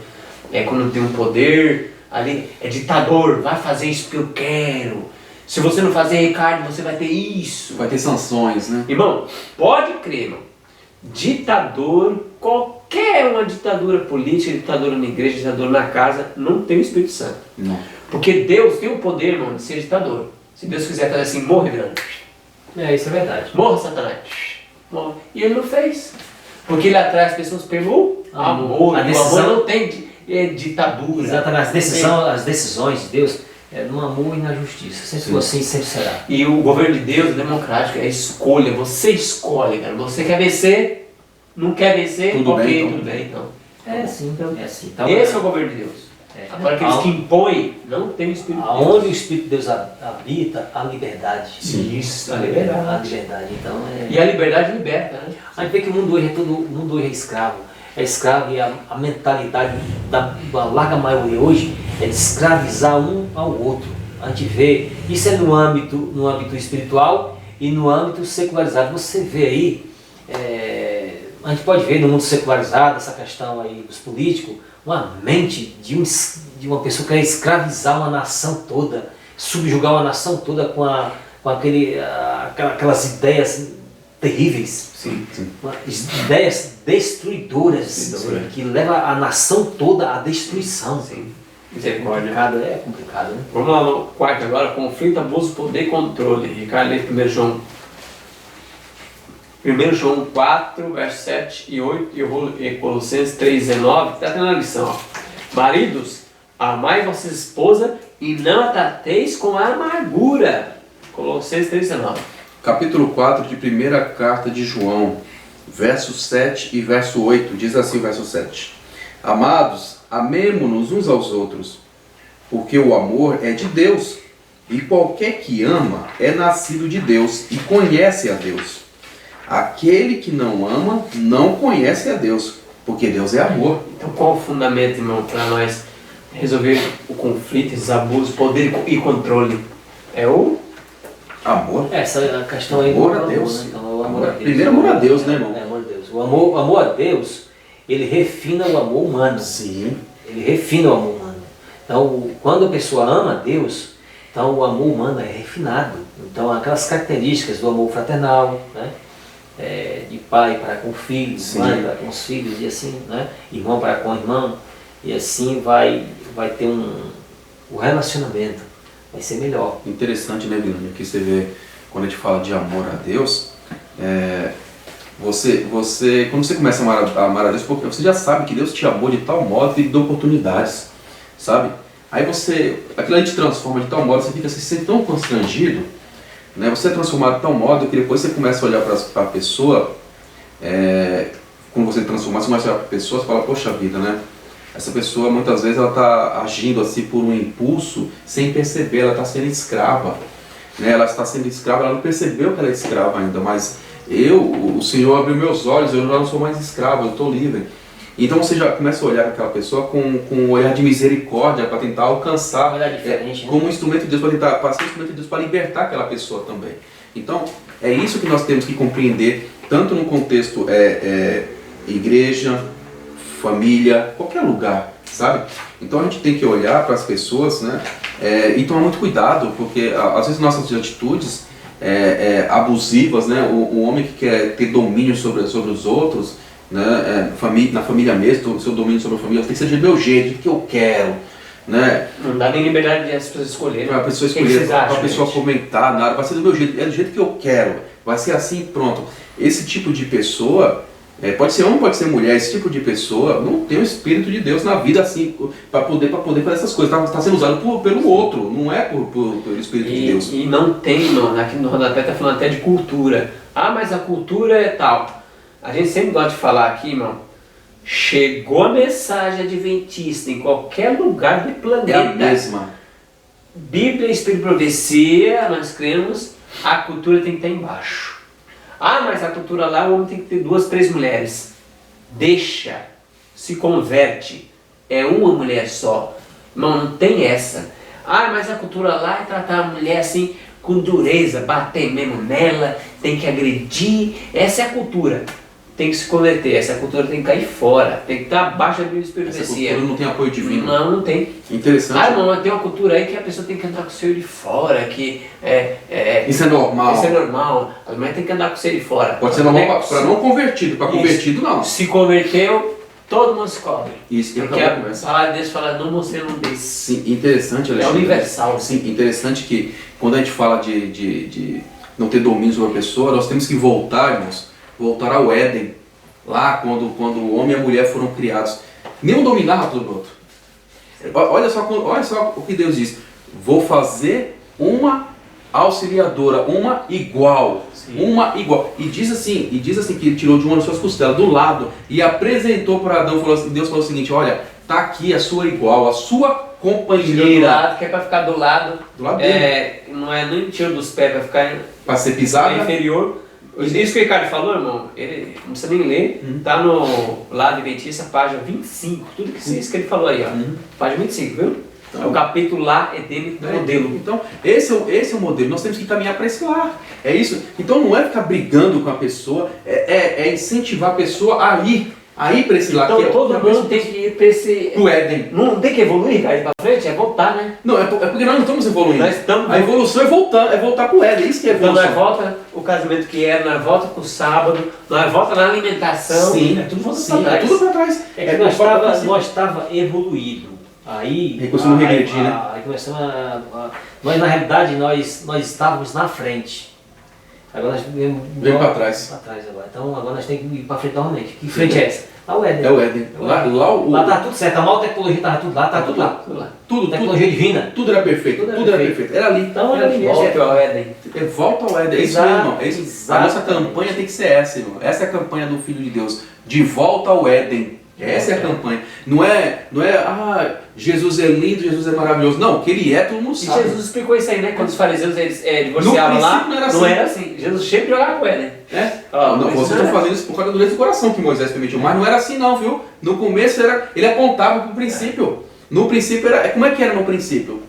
quando tem um poder, ali é ditador, vai fazer isso porque eu quero. Se você não fazer, Ricardo, você vai ter isso. Vai ter sanções, né? Irmão, pode crer, irmão. Ditador, qualquer uma ditadura política, ditadura na igreja, ditadura na casa, não tem o Espírito Santo. Não. Porque Deus tem o poder, irmão, de ser ditador. Se Deus quiser fazer assim, morre, grande. Isso é verdade. Morra, Satanás. Morre. E ele não fez. Porque ele atrai as pessoas pelo amor. A decisão, o amor não tem ditadura. Exatamente. As decisões de Deus no amor e na justiça. Sempre foi assim, sempre será. E o governo de Deus é democrático, é escolha. Você escolhe, cara. Você quer vencer, não quer vencer, tudo bem, então. É assim. Então, esse é o governo de Deus. Agora aqueles que impõem, não tem o Espírito de Deus. Aonde o Espírito de Deus habita, a liberdade. Sim, isso, a liberdade. A liberdade, então E a liberdade liberta, né? A gente vê que o mundo hoje é escravo. É escravo e a mentalidade da larga maioria hoje é de escravizar um ao outro. A gente vê, isso é no âmbito espiritual e no âmbito secularizado. Você vê aí, a gente pode ver no mundo secularizado, essa questão aí dos políticos, uma mente de uma pessoa que quer escravizar uma nação toda, subjugar uma nação toda com aquelas ideias terríveis. Sim. Ideias destruidoras que levam a nação toda à destruição. Sim. É complicado, né? Vamos lá no quarto agora, conflito, abuso, poder e controle. Ricardo, lê 1 João. 1 João 4, verso 7 e 8, e eu vou ler Colossenses 3, 19, está tendo a lição. Ó. Maridos, amai vossa esposa e não a trateis com amargura. Colossenses 3, 19. Capítulo 4 de primeira carta de João, verso 7 e verso 8, diz assim o verso 7. Amados, amemo-nos uns aos outros, porque o amor é de Deus, e qualquer que ama é nascido de Deus e conhece a Deus. Aquele que não ama não conhece a Deus, porque Deus é amor. Então qual o fundamento, irmão, para nós resolver o conflito, esses abusos, poder e controle? É o amor. Essa é a questão aí amor do a Deus. Né? Então, o amor a Deus. Primeiro amor a Deus, né, irmão? Amor a Deus. O amor a Deus, ele refina o amor humano. Sim. Ele refina o amor humano. Então, quando a pessoa ama a Deus, então o amor humano é refinado. Então, aquelas características do amor fraternal, né? De pai para com filho, mãe para com os filhos, e assim, né? Irmão para com irmão, e assim vai ter o relacionamento vai ser melhor. Interessante, né, Guilherme? Aqui você vê, quando a gente fala de amor a Deus, Quando você começa a amar a Deus, porque você já sabe que Deus te amou de tal modo que Ele deu oportunidades, sabe? Aí aquilo aí te transforma de tal modo, você fica se sente tão constrangido, né? Você é transformado de tal modo que depois você começa a olhar para a pessoa, quando você transforma, você começa a olhar para a pessoa e fala, poxa vida, né? Essa pessoa muitas vezes ela está agindo assim por um impulso, sem perceber, ela está sendo escrava, né? Ela está sendo escrava, ela não percebeu que ela é escrava ainda, mas o Senhor abriu meus olhos, eu já não sou mais escravo, eu estou livre. Então você já começa a olhar aquela pessoa com um olhar de misericórdia para tentar alcançar, um olhar diferente, né? como um instrumento de Deus, para tentar passar um instrumento de Deus para libertar aquela pessoa também. Então é isso que nós temos que compreender, tanto no contexto igreja, família, qualquer lugar, sabe? Então a gente tem que olhar para as pessoas, né? E tomar muito cuidado, porque às vezes nossas atitudes abusivas, né? O homem que quer ter domínio sobre os outros, né? Na família mesmo, o seu domínio sobre a família tem que ser do meu jeito, do que eu quero, né? Não dá nem liberdade de as pessoas escolherem. Para a pessoa escolher, para a pessoa comentar, nada, vai ser do meu jeito, é do jeito que eu quero, vai ser assim, pronto. Esse tipo de pessoa, pode ser homem, pode ser mulher, esse tipo de pessoa não tem o Espírito de Deus na vida assim, para poder fazer essas coisas, está sendo usado pelo outro, não é pelo Espírito de Deus. E não tem, mano, aqui no rodapé está falando até de cultura. Ah, mas a cultura é tal. A gente sempre gosta de falar aqui, irmão, chegou a mensagem adventista em qualquer lugar do planeta. É a mesma. Bíblia, Espírito e Profecia, nós cremos, a cultura tem que estar embaixo. Ah, mas a cultura lá, o homem tem que ter 2, 3 mulheres. Deixa, se converte, é uma mulher só. Não tem essa. Ah, mas a cultura lá é tratar a mulher assim, com dureza, bater mesmo nela, tem que agredir. Essa é a cultura. Tem que se converter, essa cultura tem que cair fora, tem que estar abaixo da Bíblia e Espírito. Essa cultura não tem apoio divino. Não tem. Interessante. Ah, não, tem uma cultura aí que a pessoa tem que andar com o seio de fora, que isso é normal. Isso é normal. A mulher tem que andar com o seio de fora. Pode ser normal para não convertido, para convertido não. Se converteu, todo mundo se cobre. Isso, porque a palavra de Deus fala, não você não deixe. Sim, interessante, Alexandre. É universal. Sim, interessante que quando a gente fala de não ter domínio sobre a pessoa, nós temos que voltar, irmãos, voltar ao Éden, lá quando o homem e a mulher foram criados. Nenhum dominava sobre o outro. Olha só o que Deus diz. Vou fazer uma auxiliadora, uma igual. Sim. Uma igual. E diz assim que ele tirou de uma das suas costelas, do lado, e apresentou para Adão. Deus falou o seguinte, olha, tá aqui a sua igual, a sua companheira. Que é para ficar do lado dele. Não é nem tiro dos pés, para ficar para ser pisado inferior. Isso que o Ricardo falou, irmão, ele não precisa nem ler, tá no Lado Adventista, página 25, tudo isso que ele falou aí, ó, página 25, viu? Então, o capítulo lá é dele, do modelo. Então, esse é o modelo, nós temos que caminhar para esse lar, é isso. Então não é ficar brigando com a pessoa, é incentivar a pessoa a ir para esse lado. Então todo mundo tem que ir para esse... Pro Éden. Não tem que evoluir, cara, para frente, é voltar, né? Não, é porque nós não estamos evoluindo. A evolução é voltar pro Éden, isso que é evolução. Então nós volta o casamento que era, nós volta pro sábado, nós volta na alimentação. Sim, é tudo volta para trás. É tudo para trás. Nós estava evoluído. Aí começamos a regredir, né? Aí começamos nós na realidade nós estávamos na frente. Agora nós vem para trás. Para trás agora. Então agora nós temos que ir para frente novamente. Que frente é essa? Lá o Éden. É o Éden. Lá tá tudo certo. A nova tecnologia estava tudo lá, tudo lá. Tudo. Tecnologia divina. Tudo era perfeito. Tudo era perfeito. Era ali. Então volta ao Éden. Volta ao Éden. É isso mesmo, irmão. A nossa campanha tem que ser essa, irmão. Essa é a campanha do Filho de Deus. De volta ao Éden. Essa é a campanha. Não é, Jesus é lindo, Jesus é maravilhoso. Não, o que ele é, todo mundo sabe. E Jesus explicou isso aí, né? Quando os fariseus eles divorciavam lá, não era assim. Jesus sempre jogava com ele. Vocês estão fazendo isso por causa do dureza do coração que Moisés permitiu. Mas não era assim não, viu? No começo ele apontava para o princípio. No princípio como é que era no princípio?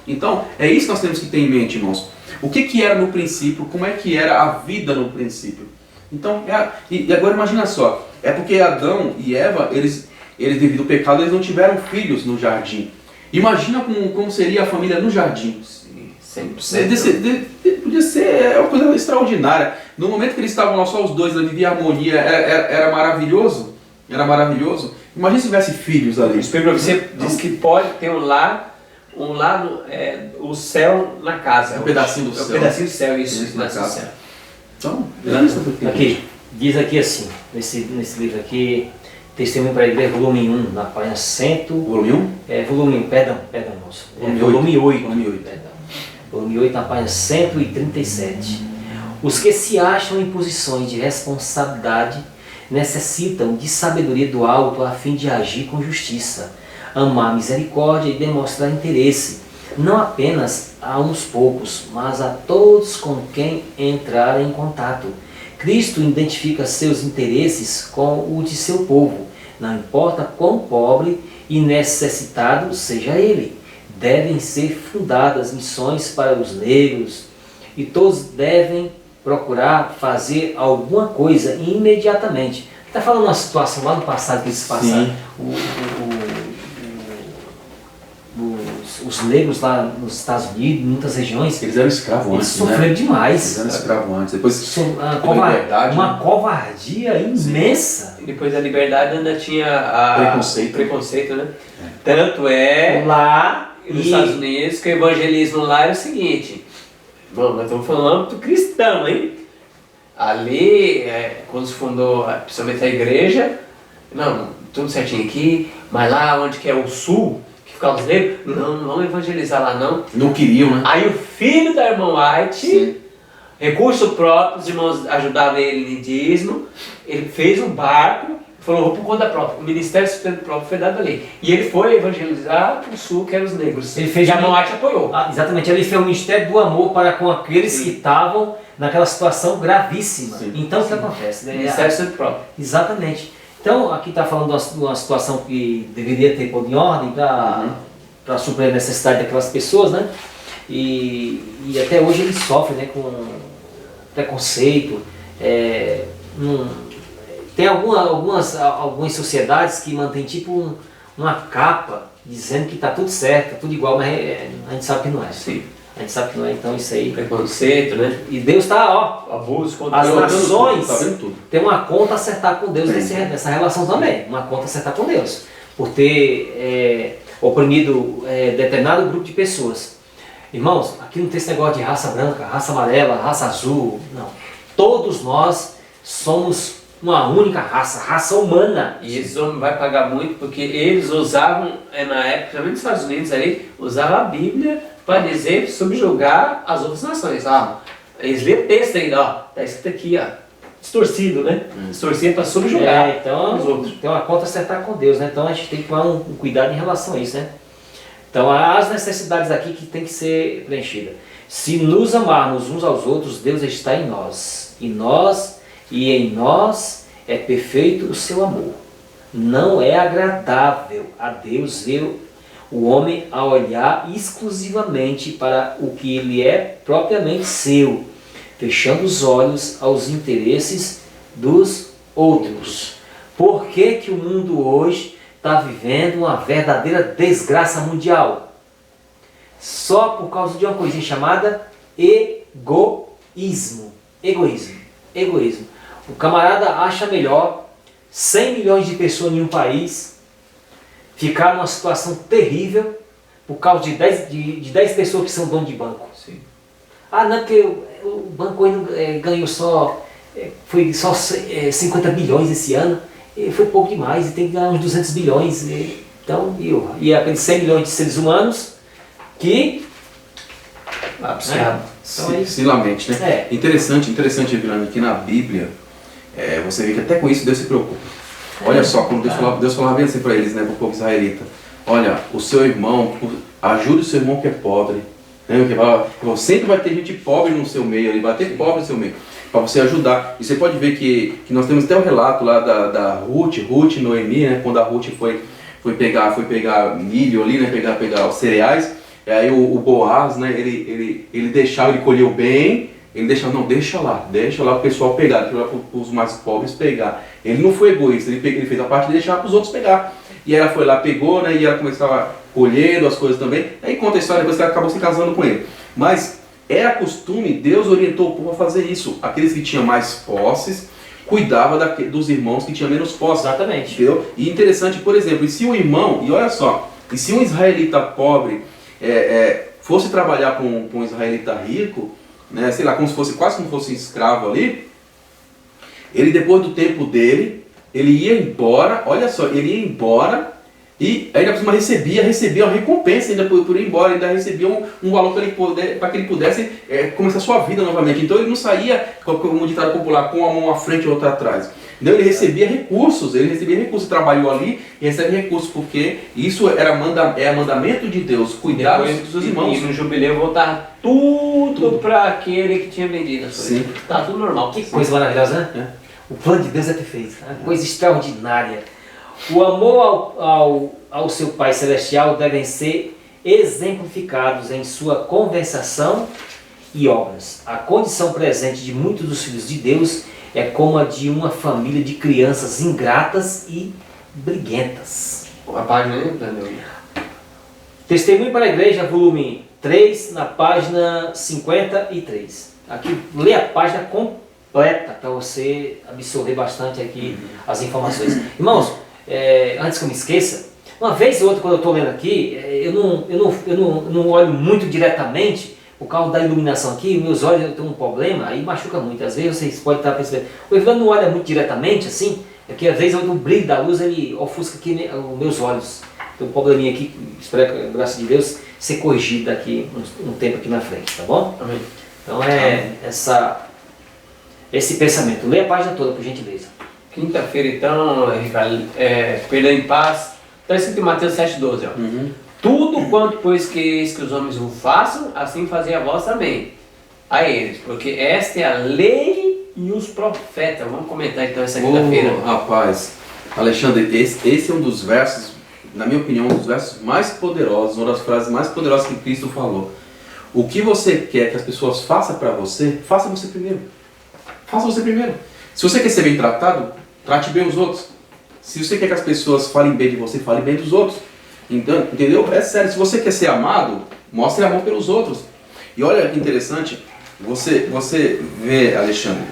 Então, é isso que nós temos que ter em mente, irmãos. O que era no princípio? Como é que era a vida no princípio? Então, e agora imagina só. É porque Adão e Eva, eles devido ao pecado, eles não tiveram filhos no jardim. Imagina como seria a família no jardim. Sim, 100%. Podia ser uma coisa extraordinária. No momento que eles estavam lá só os dois, eles viviam harmonia, era maravilhoso. Era maravilhoso. Imagina se tivesse filhos ali. Você diz que pode ter um lar o céu na casa. Um pedacinho do céu. Um pedacinho do céu, isso na casa. Então, Aqui, diz aqui assim, nesse livro aqui, Testemunho para a Igreja, volume 1, na página 100. Volume 1? Volume 1, perdão, moço. Volume 8. Volume 8. Perdão. Volume 8, na página 137. Os que se acham em posições de responsabilidade necessitam de sabedoria do alto a fim de agir com justiça, amar a misericórdia e demonstrar interesse, não apenas a uns poucos, mas a todos com quem entrarem em contato. Cristo identifica seus interesses com o de seu povo, não importa quão pobre e necessitado seja ele. Devem ser fundadas missões para os negros e todos devem procurar fazer alguma coisa imediatamente. Está falando uma situação lá no passado que eles passaram. Os negros lá nos Estados Unidos, em muitas regiões, Eles eram escravos eles antes, sofreram né? demais. Eles eram escravos antes. Depois, Uma né? covardia imensa. E depois da liberdade ainda tinha preconceito, né? Tanto Lá nos Estados Unidos que o evangelismo lá era o seguinte. Bom, nós estamos falando do cristão, hein? Ali, quando se fundou, principalmente a igreja, não, tudo certinho aqui, mas lá onde que é o sul, que fica os negros, não vamos evangelizar lá não. Não queriam, né? Aí o filho da irmã White, Sim. recurso próprio, os irmãos ajudavam ele no dízimo, ele fez um barco, falou, vou por conta própria, o ministério sustento próprio foi dado ali. E ele foi evangelizar o sul, que eram os negros. Ele fez e a irmã White apoiou. Exatamente, ele fez o ministério do amor para com aqueles Sim. que estavam naquela situação gravíssima. Sim. Então o que acontece? Ministério sustento próprio. Exatamente. Então aqui está falando de uma situação que deveria ter posto em ordem para suprir a necessidade daquelas pessoas, né? E até hoje eles sofrem, né, com preconceito. Tem algumas sociedades que mantêm tipo uma capa dizendo que está tudo certo, tá tudo igual, mas a gente sabe que não é. Sim. A gente sabe que não é, então isso aí. Preconceito, né? E Deus está, ó. Abuso, As controle. nações Tá vendo tudo. têm uma conta a acertar com Deus nessa relação também. Uma conta a acertar com Deus. Por ter oprimido determinado grupo de pessoas. Irmãos, aqui não tem esse negócio de raça branca, raça amarela, raça azul. Não. Todos nós somos uma única raça humana. E esses homens vão pagar muito porque eles usavam, na época, principalmente nos Estados Unidos ali, usavam a Bíblia para dizer, subjugar as outras nações. Eles lêem o texto ainda, está escrito aqui, distorcido, né? Distorcido para subjugar Então os outros. tem uma conta a acertar com Deus, né? Então a gente tem que tomar um cuidado em relação a isso, né? Então há as necessidades aqui que tem que ser preenchidas. Se nos amarmos uns aos outros, Deus está em nós. E em nós é perfeito o seu amor. Não é agradável a Deus ver o homem a olhar exclusivamente para o que ele é propriamente seu, fechando os olhos aos interesses dos outros. Por que que o mundo hoje está vivendo uma verdadeira desgraça mundial? Só por causa de uma coisinha chamada egoísmo. O camarada acha melhor 100 milhões de pessoas em um país ficar numa situação terrível por causa de 10 pessoas que são donos de banco. Sim. Não, porque o banco ganhou foi só 50 bilhões esse ano, foi pouco demais, e tem que ganhar uns 200 bilhões. Então, e aqueles 100 milhões de seres humanos que... Então Se lamente, né? Interessante, Vilani, que na Bíblia, você vê que até com isso Deus se preocupa. Olha só, como Deus falava bem assim para eles, né, para o povo israelita. Olha, o seu irmão, ajude o seu irmão que é pobre. Né? Sempre vai ter gente pobre no seu meio, ali, vai ter pobre no seu meio, para você ajudar. E você pode ver que nós temos até o relato lá da Ruth e Noemi, né, quando a Ruth foi pegar milho ali, né, pegar os cereais. E aí o Boaz, né, ele deixava, ele colheu bem, ele deixava, deixa lá o pessoal pegar, deixa lá para os mais pobres pegar. Ele não foi egoísta, ele fez a parte de deixar para os outros pegar. E ela foi lá, pegou, né, e ela começava colhendo as coisas também. Aí conta a história, depois ela acabou se casando com ele. Mas era costume, Deus orientou o povo a fazer isso. Aqueles que tinham mais posses, cuidava dos irmãos que tinham menos posses. Exatamente. Entendeu? E interessante, por exemplo, e se o irmão, e olha só, e se um israelita pobre fosse trabalhar com um israelita rico, né, sei lá, como se fosse, quase como se fosse um escravo ali, ele depois do tempo dele, ele ia embora, olha só, ele ia embora e ainda por cima recebia uma recompensa ainda por ir embora, ainda recebia um valor para que ele pudesse começar a sua vida novamente. Então ele não saía, como ditado popular, com uma mão à frente e outra atrás. Então ele recebia recursos, trabalhou ali e recebe recursos, porque isso era mandamento de Deus, cuidar dos seus irmãos. E no jubileu voltar tudo para aquele que tinha vendido as coisas. Sim. Tá tudo normal. Que coisa maravilhosa, né? O plano de Deus é perfeito, uma coisa extraordinária. O amor ao seu Pai Celestial devem ser exemplificados em sua conversação e obras. A condição presente de muitos dos filhos de Deus é como a de uma família de crianças ingratas e briguentas. A página nem entendeu. Testemunho para a Igreja, volume 3, na página 53. Aqui, lê a página completa para você absorver bastante aqui as informações. Irmãos, antes que eu me esqueça, uma vez ou outra quando eu estou lendo aqui, eu não olho muito diretamente por causa da iluminação aqui, meus olhos têm um problema, aí machuca muito. Às vezes vocês podem estar percebendo, o Evandro não olha muito diretamente assim, é que às vezes o brilho da luz ele ofusca aqui os meus olhos. Tem um probleminha aqui, espero, graças a Deus, ser corrigido daqui um tempo aqui na frente, tá bom? Amém. Então esse pensamento. Lê a página toda, por gentileza. Quinta-feira então, Ricardo, perda em paz. Está escrito em Mateus 7,12. Tudo quanto pois quereis que os homens o façam, assim fazei a vós também. A eles, porque esta é a lei e os profetas. Vamos comentar então essa quinta-feira. Rapaz, Alexandre, esse é um dos versos, na minha opinião, um dos versos mais poderosos, uma das frases mais poderosas que Cristo falou. O que você quer que as pessoas façam para você, faça você primeiro. Faça você primeiro. Se você quer ser bem tratado, trate bem os outros. Se você quer que as pessoas falem bem de você, fale bem dos outros. Então, entendeu? É sério, se você quer ser amado, mostre amor pelos outros. E olha que interessante, você vê, Alexandre,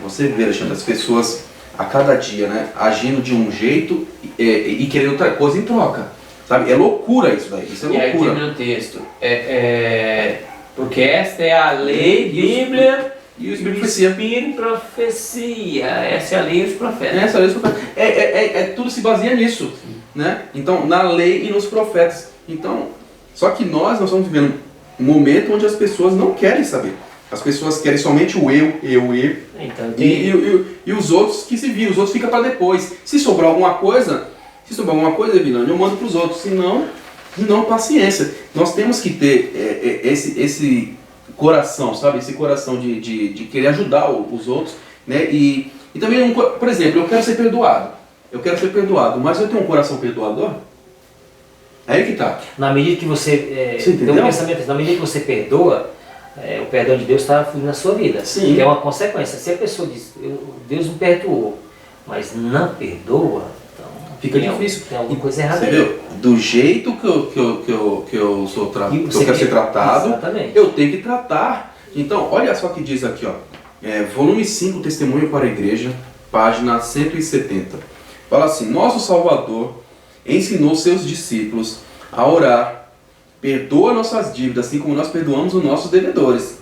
as pessoas a cada dia, né, agindo de um jeito e querendo outra coisa em troca. Sabe? É loucura isso daí, isso é loucura. E aí termina o texto. Porque esta é a lei, Bíblia e o Espírito Profecia. Espírito Profecia. Essa é a lei e os profetas. Essa é a lei e os profetas. Tudo se baseia nisso. Né? Então, na lei e nos profetas. Então, só que nós estamos vivendo um momento onde as pessoas não querem saber. As pessoas querem somente o eu. Então, e os outros que se viram, os outros ficam para depois. Se sobrar alguma coisa, Evilândia, eu mando para os outros. Se não, paciência. Nós temos que ter esse coração, sabe? Esse coração de querer ajudar os outros. Né? E também, por exemplo, eu quero ser perdoado, mas eu tenho um coração perdoador? É aí que tá. Na medida que você tem um pensamento, na medida que você perdoa, o perdão de Deus está fluindo na sua vida. Sim. Que é uma consequência. Se a pessoa diz, Deus me perdoou, mas não perdoa, então fica difícil. Tem alguma coisa errada. Você viu? Do jeito que eu quero ser tratado, exatamente, eu tenho que tratar. Então, olha só o que diz aqui, ó. Volume 5, Testemunho para a Igreja, página 170. Fala assim: nosso Salvador ensinou seus discípulos a orar, perdoa nossas dívidas, assim como nós perdoamos os nossos devedores.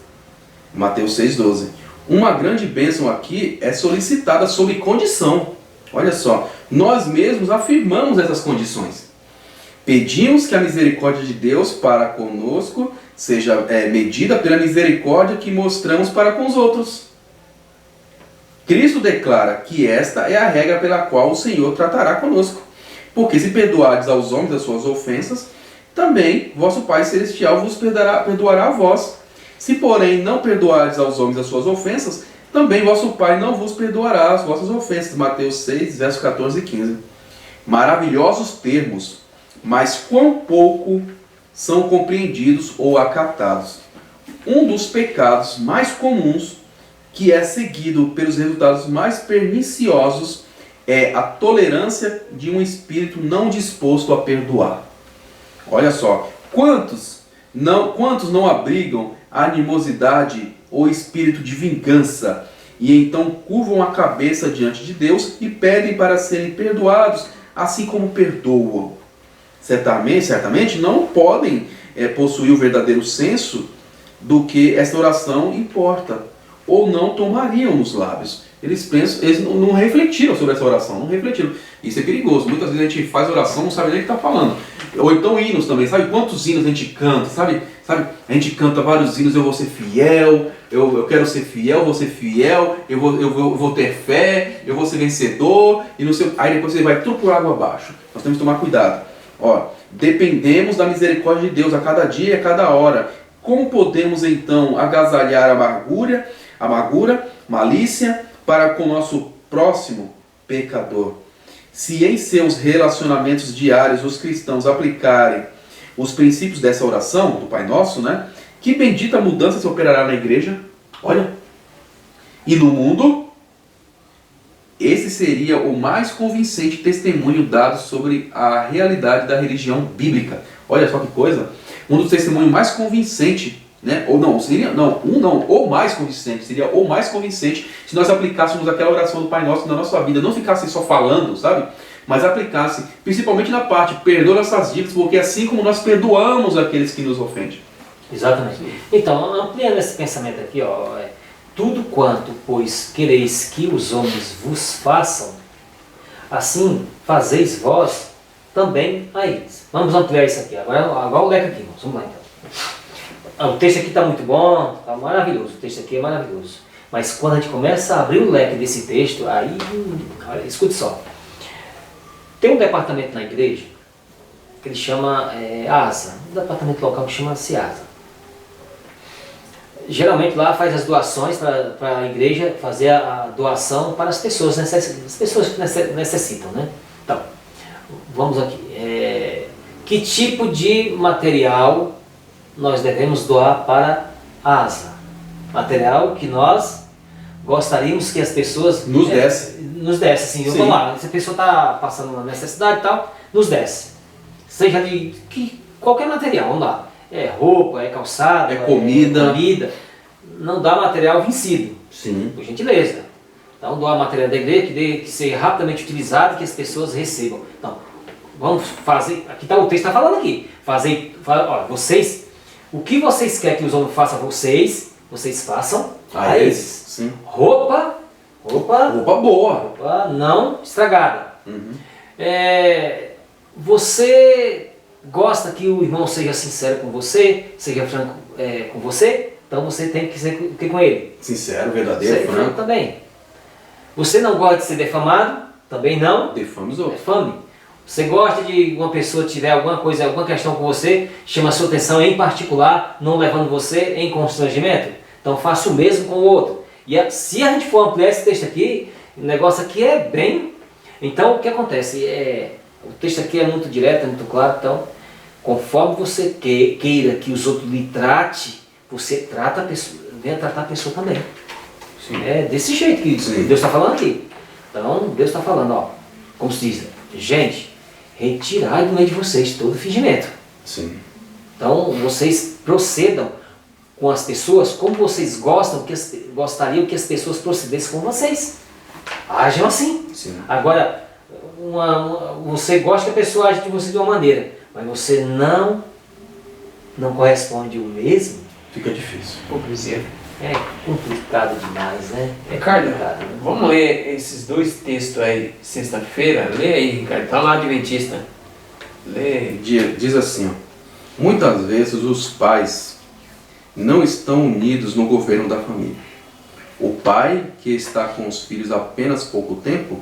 Mateus 6,12. Uma grande bênção aqui é solicitada sob condição. Olha só, nós mesmos afirmamos essas condições. Pedimos que a misericórdia de Deus para conosco seja medida pela misericórdia que mostramos para com os outros. Cristo declara que esta é a regra pela qual o Senhor tratará conosco. Porque se perdoardes aos homens as suas ofensas, também vosso Pai Celestial vos perdoará a vós. Se, porém, não perdoardes aos homens as suas ofensas, também vosso Pai não vos perdoará as vossas ofensas. Mateus 6, versos 14 e 15. Maravilhosos termos, mas quão pouco são compreendidos ou acatados. Um dos pecados mais comuns, que é seguido pelos resultados mais perniciosos, é a tolerância de um espírito não disposto a perdoar. Olha só, quantos não abrigam a animosidade ou espírito de vingança e então curvam a cabeça diante de Deus e pedem para serem perdoados, assim como perdoam. Certamente não podem possuir o verdadeiro senso do que esta oração importa, ou não tomariam nos lábios. Eles pensam, eles não refletiram sobre essa oração, não refletiram. Isso é perigoso. Muitas vezes a gente faz oração, não sabe nem o que está falando. Ou então hinos também, sabe quantos hinos a gente canta, sabe? A gente canta vários hinos, eu vou ser fiel, eu quero ser fiel, vou ser fiel, eu vou ter fé, eu vou ser vencedor, e não sei, aí depois você vai tudo por água abaixo. Nós temos que tomar cuidado. Ó, dependemos da misericórdia de Deus a cada dia e a cada hora. Como podemos então agasalhar amargura, malícia para com o nosso próximo pecador? Se em seus relacionamentos diários os cristãos aplicarem os princípios dessa oração, do Pai Nosso, né? Que bendita mudança se operará na igreja. Olha. E no mundo, esse seria o mais convincente testemunho dado sobre a realidade da religião bíblica. Olha só que coisa. Um dos testemunhos mais convincentes, né? Ou não, seria ou mais convincente, seria o mais convincente se nós aplicássemos aquela oração do Pai Nosso na nossa vida, não ficasse só falando, sabe? Mas aplicasse, principalmente na parte, perdoa nossas dívidas, porque assim como nós perdoamos aqueles que nos ofendem. Exatamente. Então, ampliando esse pensamento aqui, ó, tudo quanto, pois, quereis que os homens vos façam, assim fazeis vós também a eles. Vamos ampliar isso aqui. Agora o leque aqui, irmãos. Vamos lá então. O texto aqui está muito bom, está maravilhoso. O texto aqui é maravilhoso. Mas quando a gente começa a abrir o leque desse texto, aí, olha, escute só. Tem um departamento na igreja que ele chama ASA, um departamento local que chama-se ASA. Geralmente lá faz as doações para a igreja fazer a doação para as pessoas que necessitam, né? Então, vamos aqui. Que tipo de material nós devemos doar para a ASA? Material que nós gostaríamos que as pessoas nos desse. Nos desse, assim, vamos lá, se a pessoa está passando uma necessidade e tal, nos desse. Seja de qualquer material, vamos lá. Roupa, calçado, comida. Não dá material vencido. Sim. Por gentileza. Então, doar material da igreja que seja rapidamente utilizado e que as pessoas recebam. Então, vamos fazer. Aqui está o texto, está falando aqui. Olha, vocês. O que vocês querem que os homens façam a vocês façam a eles. Sim. Roupa boa. Roupa não estragada. Uhum. Você gosta que o irmão seja sincero com você, seja franco com você, então você tem que ser o que com ele? Sincero, verdadeiro, franco também. Você não gosta de ser defamado? Também não. Defame os outros. Defame. Você gosta de uma pessoa tiver alguma coisa, alguma questão com você, chama a sua atenção em particular, não levando você em constrangimento? Então faça o mesmo com o outro. E se a gente for ampliar esse texto aqui, o negócio aqui é bem... Então o que acontece? O texto aqui é muito direto, é muito claro, então conforme você queira que os outros lhe trate, você trata a pessoa, venha tratar a pessoa também. Sim. É desse jeito que Sim. Deus está falando aqui. Então Deus está falando, ó, como se diz, gente, retirai do meio de vocês todo fingimento. Sim. Então vocês procedam com as pessoas como vocês gostariam que as pessoas procedessem com vocês. Ajam assim. Sim. Agora, você gosta que a pessoa age de você de uma maneira, mas você não corresponde o mesmo. Fica difícil. Hipocrisia. É complicado demais, né? Ricardo, complicado, né? vamos ler esses dois textos aí, sexta-feira? Lê aí, Ricardo. Está lá, Adventista. Lê. Diz assim, ó, muitas vezes os pais não estão unidos no governo da família. O pai, que está com os filhos há apenas pouco tempo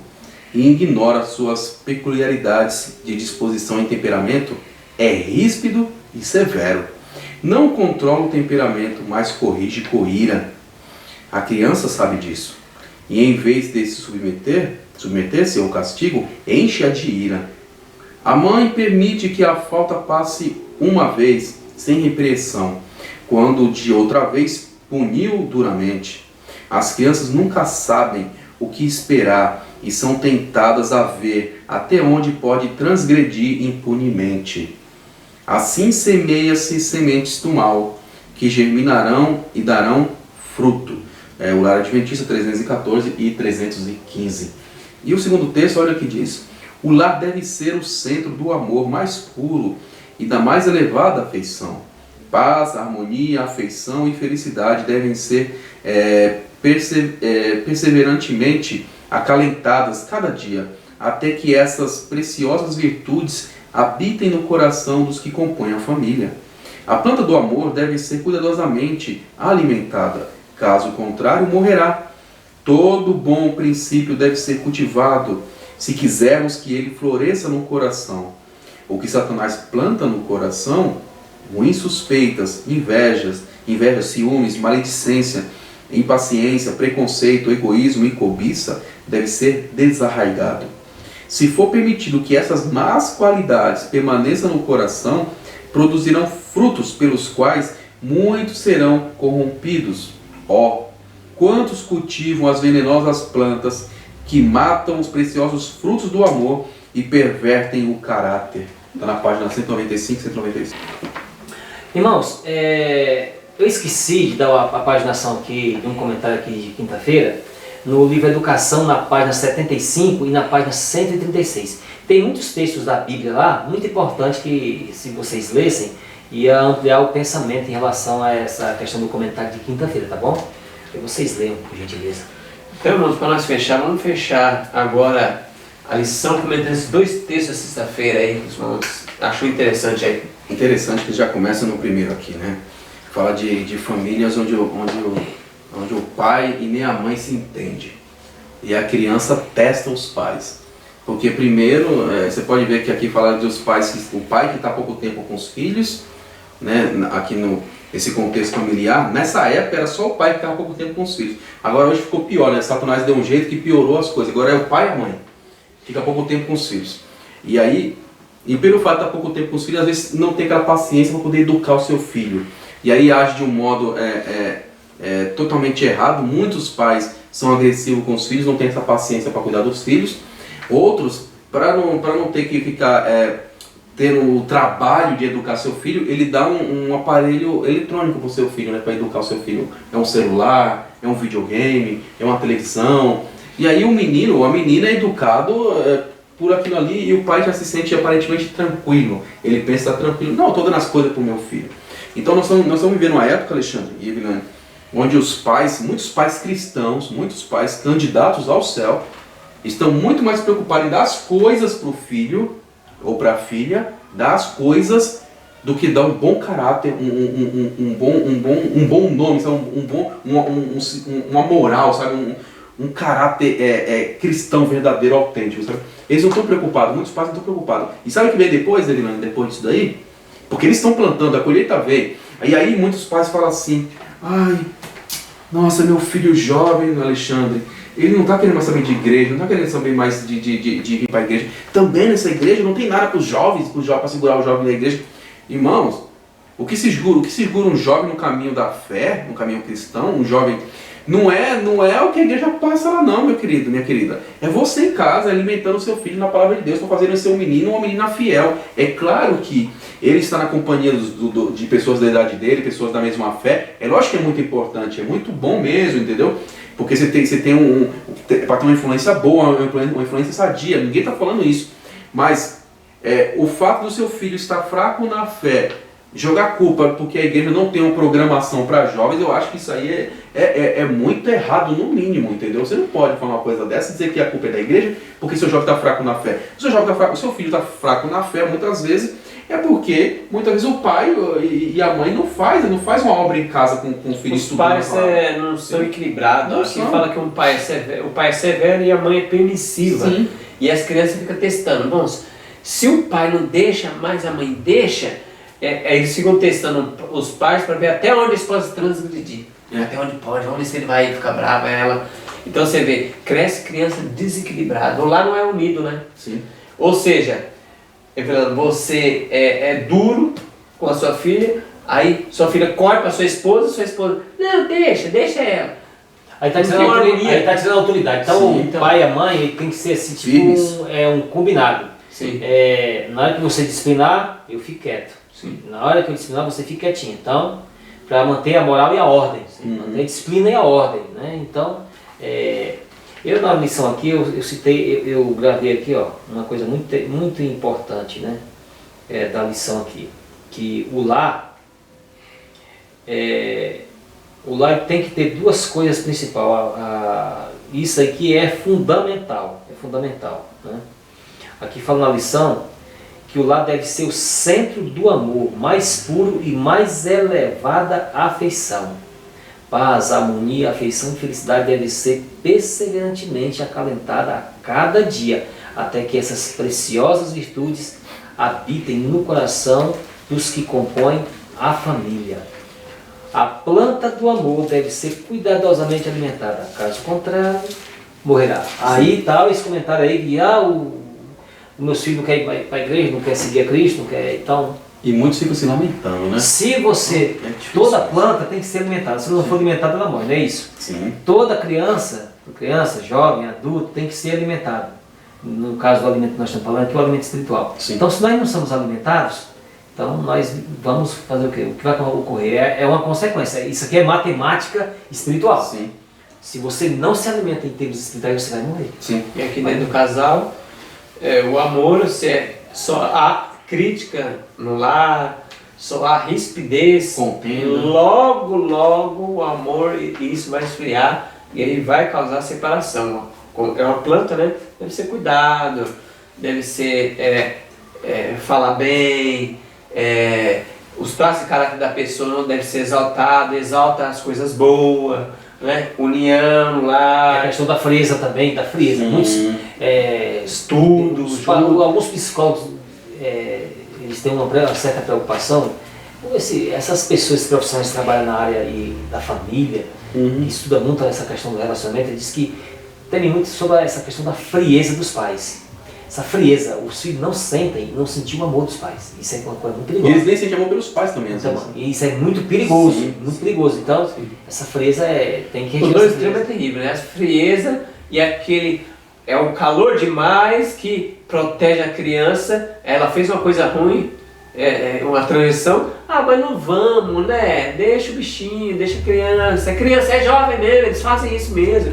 e ignora suas peculiaridades de disposição e temperamento, é ríspido e severo. Não controla o temperamento, mas corrige com ira. A criança sabe disso. E em vez de se submeter-se ao castigo, enche-a de ira. A mãe permite que a falta passe uma vez, sem repreensão, quando de outra vez puniu duramente. As crianças nunca sabem o que esperar e são tentadas a ver até onde pode transgredir impunemente. Assim semeia-se sementes do mal, que germinarão e darão fruto. O Lar Adventista 314 e 315. E o segundo texto, olha o que diz. O lar deve ser o centro do amor mais puro e da mais elevada afeição. Paz, harmonia, afeição e felicidade devem ser perseverantemente acalentadas cada dia, até que essas preciosas virtudes habitem no coração dos que compõem a família. A planta do amor deve ser cuidadosamente alimentada, caso contrário, morrerá. Todo bom princípio deve ser cultivado, se quisermos que ele floresça no coração. O que Satanás planta no coração, ruins suspeitas, invejas, ciúmes, maledicência, impaciência, preconceito, egoísmo e cobiça, deve ser desarraigado. Se for permitido que essas más qualidades permaneçam no coração, produzirão frutos pelos quais muitos serão corrompidos. Quantos cultivam as venenosas plantas que matam os preciosos frutos do amor e pervertem o caráter. Está na página 195 e 196. Irmãos, eu esqueci de dar a paginação aqui, de um comentário aqui de quinta-feira, no livro Educação, na página 75 e na página 136. Tem muitos textos da Bíblia lá, muito importante que, se vocês lessem, ia ampliar o pensamento em relação a essa questão do comentário de quinta-feira, tá bom? Que vocês leiam, por gentileza. Então, irmãos, para nós fechar, vamos fechar agora a lição comentando esses 2 textos da sexta-feira aí, os irmãos achou interessante aí. Interessante que já começa no primeiro aqui, né? Fala de famílias onde o pai e nem a mãe se entendem. E a criança testa os pais. Porque primeiro, você pode ver que aqui fala dos pais, o pai que está há pouco tempo com os filhos, né? Aqui nesse contexto familiar, nessa época era só o pai que estava há pouco tempo com os filhos. Agora hoje ficou pior, né? Satanás deu um jeito que piorou as coisas. Agora é o pai e a mãe. Fica há pouco tempo com os filhos. E aí, pelo fato de estar há pouco tempo com os filhos, às vezes não tem aquela paciência para poder educar o seu filho. E aí age de um modo totalmente errado. Muitos pais são agressivos com os filhos, não têm essa paciência para cuidar dos filhos. Outros, para não ter que ficar tendo o trabalho de educar seu filho, ele dá um aparelho eletrônico para o seu filho, né, para educar o seu filho. É um celular, é um videogame, é uma televisão. E aí o menino ou a menina é educado por aquilo ali e o pai já se sente aparentemente tranquilo. Ele pensa tranquilo, não, estou dando as coisas para o meu filho. Então nós estamos vivendo uma época, Alexandre e Evelyn, onde muitos pais cristãos, muitos pais candidatos ao céu, estão muito mais preocupados em dar as coisas para o filho ou para a filha, dar as coisas, do que dar um bom caráter, um bom nome, sabe? Uma moral, sabe? Um caráter cristão verdadeiro, autêntico, sabe? Eles não estão preocupados, muitos pais não estão preocupados. E sabe o que vem depois, Evelyn, depois disso daí? Porque eles estão plantando, a colheita veio. E aí muitos pais falam assim, ai, nossa, meu filho jovem, Alexandre, ele não está querendo mais saber de igreja, não está querendo saber mais de vir para a igreja. Também nessa igreja não tem nada para os jovens, para segurar o jovem da igreja. Irmãos, o que segura um jovem no caminho da fé, no caminho cristão, um jovem, não é o que a igreja passa lá não, meu querido, minha querida. É você em casa, alimentando o seu filho na palavra de Deus, para fazer ele ser um menino ou uma menina fiel. É claro que ele está na companhia de pessoas da idade dele, pessoas da mesma fé. É lógico que é muito importante, é muito bom mesmo, entendeu? Porque você tem para ter uma influência boa, uma influência sadia, ninguém está falando isso. Mas o fato do seu filho estar fraco na fé, jogar culpa porque a igreja não tem uma programação para jovens, eu acho que isso aí é muito errado no mínimo, entendeu? Você não pode falar uma coisa dessa e dizer que a culpa é da igreja porque seu jovem está fraco na fé. O seu filho está fraco na fé, muitas vezes, é porque muitas vezes o pai e a mãe não faz uma obra em casa com o filho estudando. Os pais não são equilibrados. Aqui fala que o pai é severo e a mãe é permissiva. Sim. E as crianças ficam testando. Bom, se o pai não deixa, mas a mãe deixa, eles ficam testando os pais para ver até onde eles podem transgredir. Até onde pode, vamos ver se ele vai ficar bravo ela. Então você vê, cresce criança desequilibrada. Ou lá não é unido, né? Sim. Ou seja, você é duro com a sua filha, aí sua filha corre para sua esposa, não, deixa ela. Aí tá dizendo a autoridade. Então o pai e a mãe ele tem que ser assim, tipo um combinado. Sim. Na hora que você disciplinar, eu fico quieto. Sim. Na hora que eu disciplinar, você fica quietinho. Então, para manter a moral e a ordem. Manter a disciplina e a ordem. Né? Então, eu na lição aqui, eu gravei aqui uma coisa muito importante, né? Da lição aqui. Que o lar o lar tem que ter duas coisas principais. Isso aqui é fundamental. Né? Aqui fala na lição que o lar deve ser o centro do amor, mais puro e mais elevada afeição. Paz, harmonia, afeição e felicidade devem ser perseverantemente acalentadas a cada dia, até que essas preciosas virtudes habitem no coração dos que compõem a família. A planta do amor deve ser cuidadosamente alimentada, caso contrário, morrerá. Aí tal esse comentário aí que o meu filho não quer ir para a igreja, não quer seguir a Cristo, não quer, então... E muitos ficam se lamentando, né? Se você... toda planta tem que ser alimentada, se não for alimentada ela morre, não é isso? Sim. Toda criança, jovem, adulto, tem que ser alimentado. No caso do alimento que nós estamos falando, que é o alimento espiritual. Sim. Então se nós não somos alimentados, então nós vamos fazer o quê? O que vai ocorrer? É uma consequência. Isso aqui é matemática espiritual. Sim. Se você não se alimenta em termos espirituais, você vai morrer. Sim. E aqui dentro do casal, o amor, só há crítica no lar, só há rispidez, Contenda. logo o amor, e isso vai esfriar e aí vai causar separação. É uma planta, né? Deve ser cuidado, deve ser falar bem, os traços de caráter da pessoa não deve ser exaltado, exalta as coisas boas, né? União lá. A questão da frieza também, muitos estudos, alguns psicólogos eles têm uma certa preocupação. Essas pessoas profissionais que trabalham na área da família, que estudam muito essa questão do relacionamento, eles dizem que tem muito sobre essa questão da frieza dos pais. Essa frieza, os filhos não sentem, não sentem o amor dos pais. Isso é uma coisa muito perigosa. E eles nem sentem amor pelos pais também, às vezes. Isso é muito perigoso, Sim, muito perigoso. Então, essa frieza tem que... Os dois extremos é terrível, né? A frieza e aquele... É o calor demais que protege a criança. Ela fez uma coisa ruim, uma transição. Mas não vamos, né? Deixa o bichinho, deixa a criança. A criança é jovem mesmo, eles fazem isso mesmo.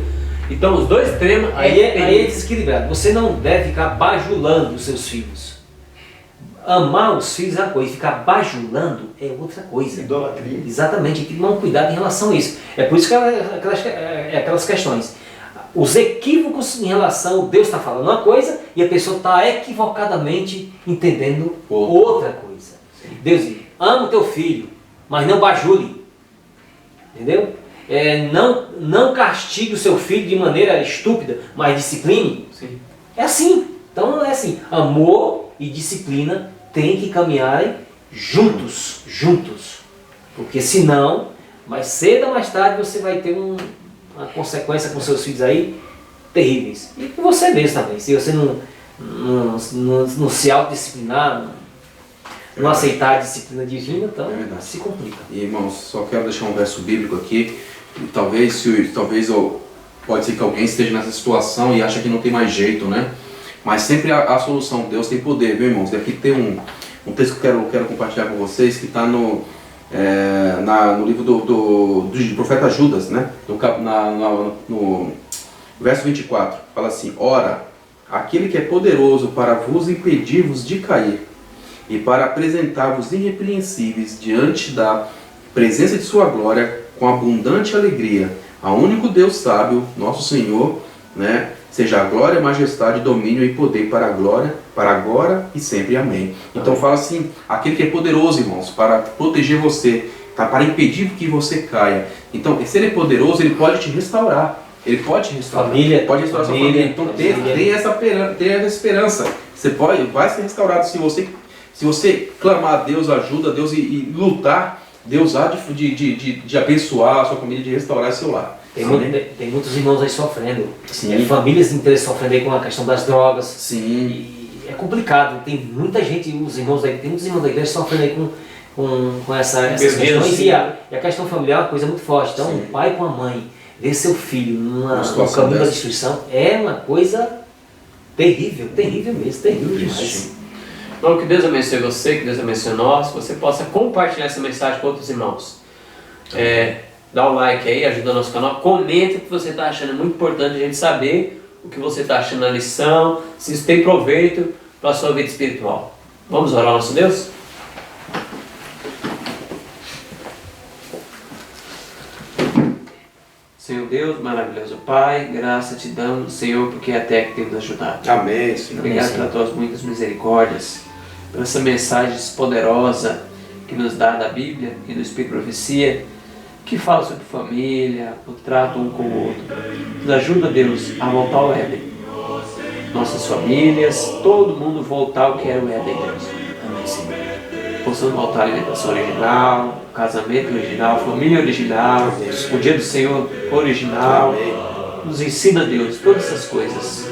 Então os dois extremos aí é desequilibrado. Você não deve ficar bajulando os seus filhos. Amar os filhos é uma coisa, ficar bajulando é outra coisa. Idolatria. Exatamente, tem que tomar um cuidado em relação a isso. É por isso que aquelas questões. Os equívocos em relação, Deus está falando uma coisa e a pessoa está equivocadamente entendendo outra coisa. Deus diz, ama o teu filho, mas não bajule. Entendeu? Não castigue o seu filho de maneira estúpida, mas discipline. Sim. É assim. Então é assim, amor e disciplina têm que caminharem juntos. Porque senão, mais cedo ou mais tarde, você vai ter uma consequência com seus filhos aí terríveis. E com você mesmo também. Se você não se autodisciplinar, não aceitar a disciplina divina, então se complica. E, irmãos, só quero deixar um verso bíblico aqui. E talvez pode ser que alguém esteja nessa situação e acha que não tem mais jeito, né? Mas sempre a solução, Deus tem poder, viu, irmãos? E aqui tem um texto que eu quero compartilhar com vocês, que está no livro do profeta Judas, né? No verso 24, fala assim: ora, aquele que é poderoso para vos impedir-vos de cair e para apresentar-vos irrepreensíveis diante da presença de sua glória com abundante alegria, a único Deus sábio, nosso Senhor, né? Seja a glória, majestade, domínio e poder para a glória, para agora e sempre. Amém. Então fala assim, aquele que é poderoso, irmãos, para proteger você, tá? Para impedir que você caia. Então, se ele é poderoso, ele pode te restaurar. Ele pode te restaurar. Pode restaurar sua família. Então tem essa esperança. Você vai ser restaurado se você clamar a Deus, ajuda a Deus e lutar. Deus há de abençoar a sua família, de restaurar seu lar. Tem muitos irmãos aí sofrendo. Sim. Famílias inteiras sofrendo aí com a questão das drogas. Sim. E é complicado. Tem muita gente, tem muitos irmãos da igreja sofrendo aí com essas questões. E a questão familiar é uma coisa muito forte. Então, o pai com a mãe, ver seu filho no caminho da destruição é uma coisa terrível mesmo, terrível demais. Então, que Deus abençoe você, que Deus abençoe nós, que você possa compartilhar essa mensagem com outros irmãos. Dá um like aí, ajuda o nosso canal, comenta o que você está achando, é muito importante a gente saber o que você está achando na lição, se isso tem proveito para a sua vida espiritual. Vamos orar ao nosso Deus? Senhor Deus, maravilhoso Pai, graça te damos, Senhor, porque é até que tem nos ajudado. Amém, Senhor. Obrigado Amém, pelas tuas muitas misericórdias, por essa mensagem poderosa que nos dá da Bíblia e do Espírito de Profecia, que fala sobre família, o trato um com o outro. Nos ajuda, Deus, a voltar ao Éden. Nossas famílias, todo mundo voltar ao que era o Éden, Deus. Amém, Senhor. Possamos voltar à alimentação original, casamento original, família original, o dia do Senhor original. Amém. Nos ensina, Deus, todas essas coisas.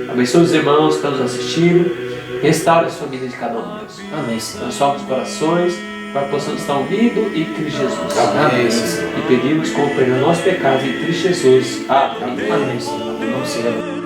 Abençoe os irmãos que estão nos assistindo. Restaure as famílias de cada um, Deus. Amém, Senhor. Transforme os corações para que possamos estar ouvindo em Cristo Jesus. Amém, Senhor. E pedimos com o perdão dos nossos pecados em Cristo Jesus. Amém. Amém, Senhor. Não seja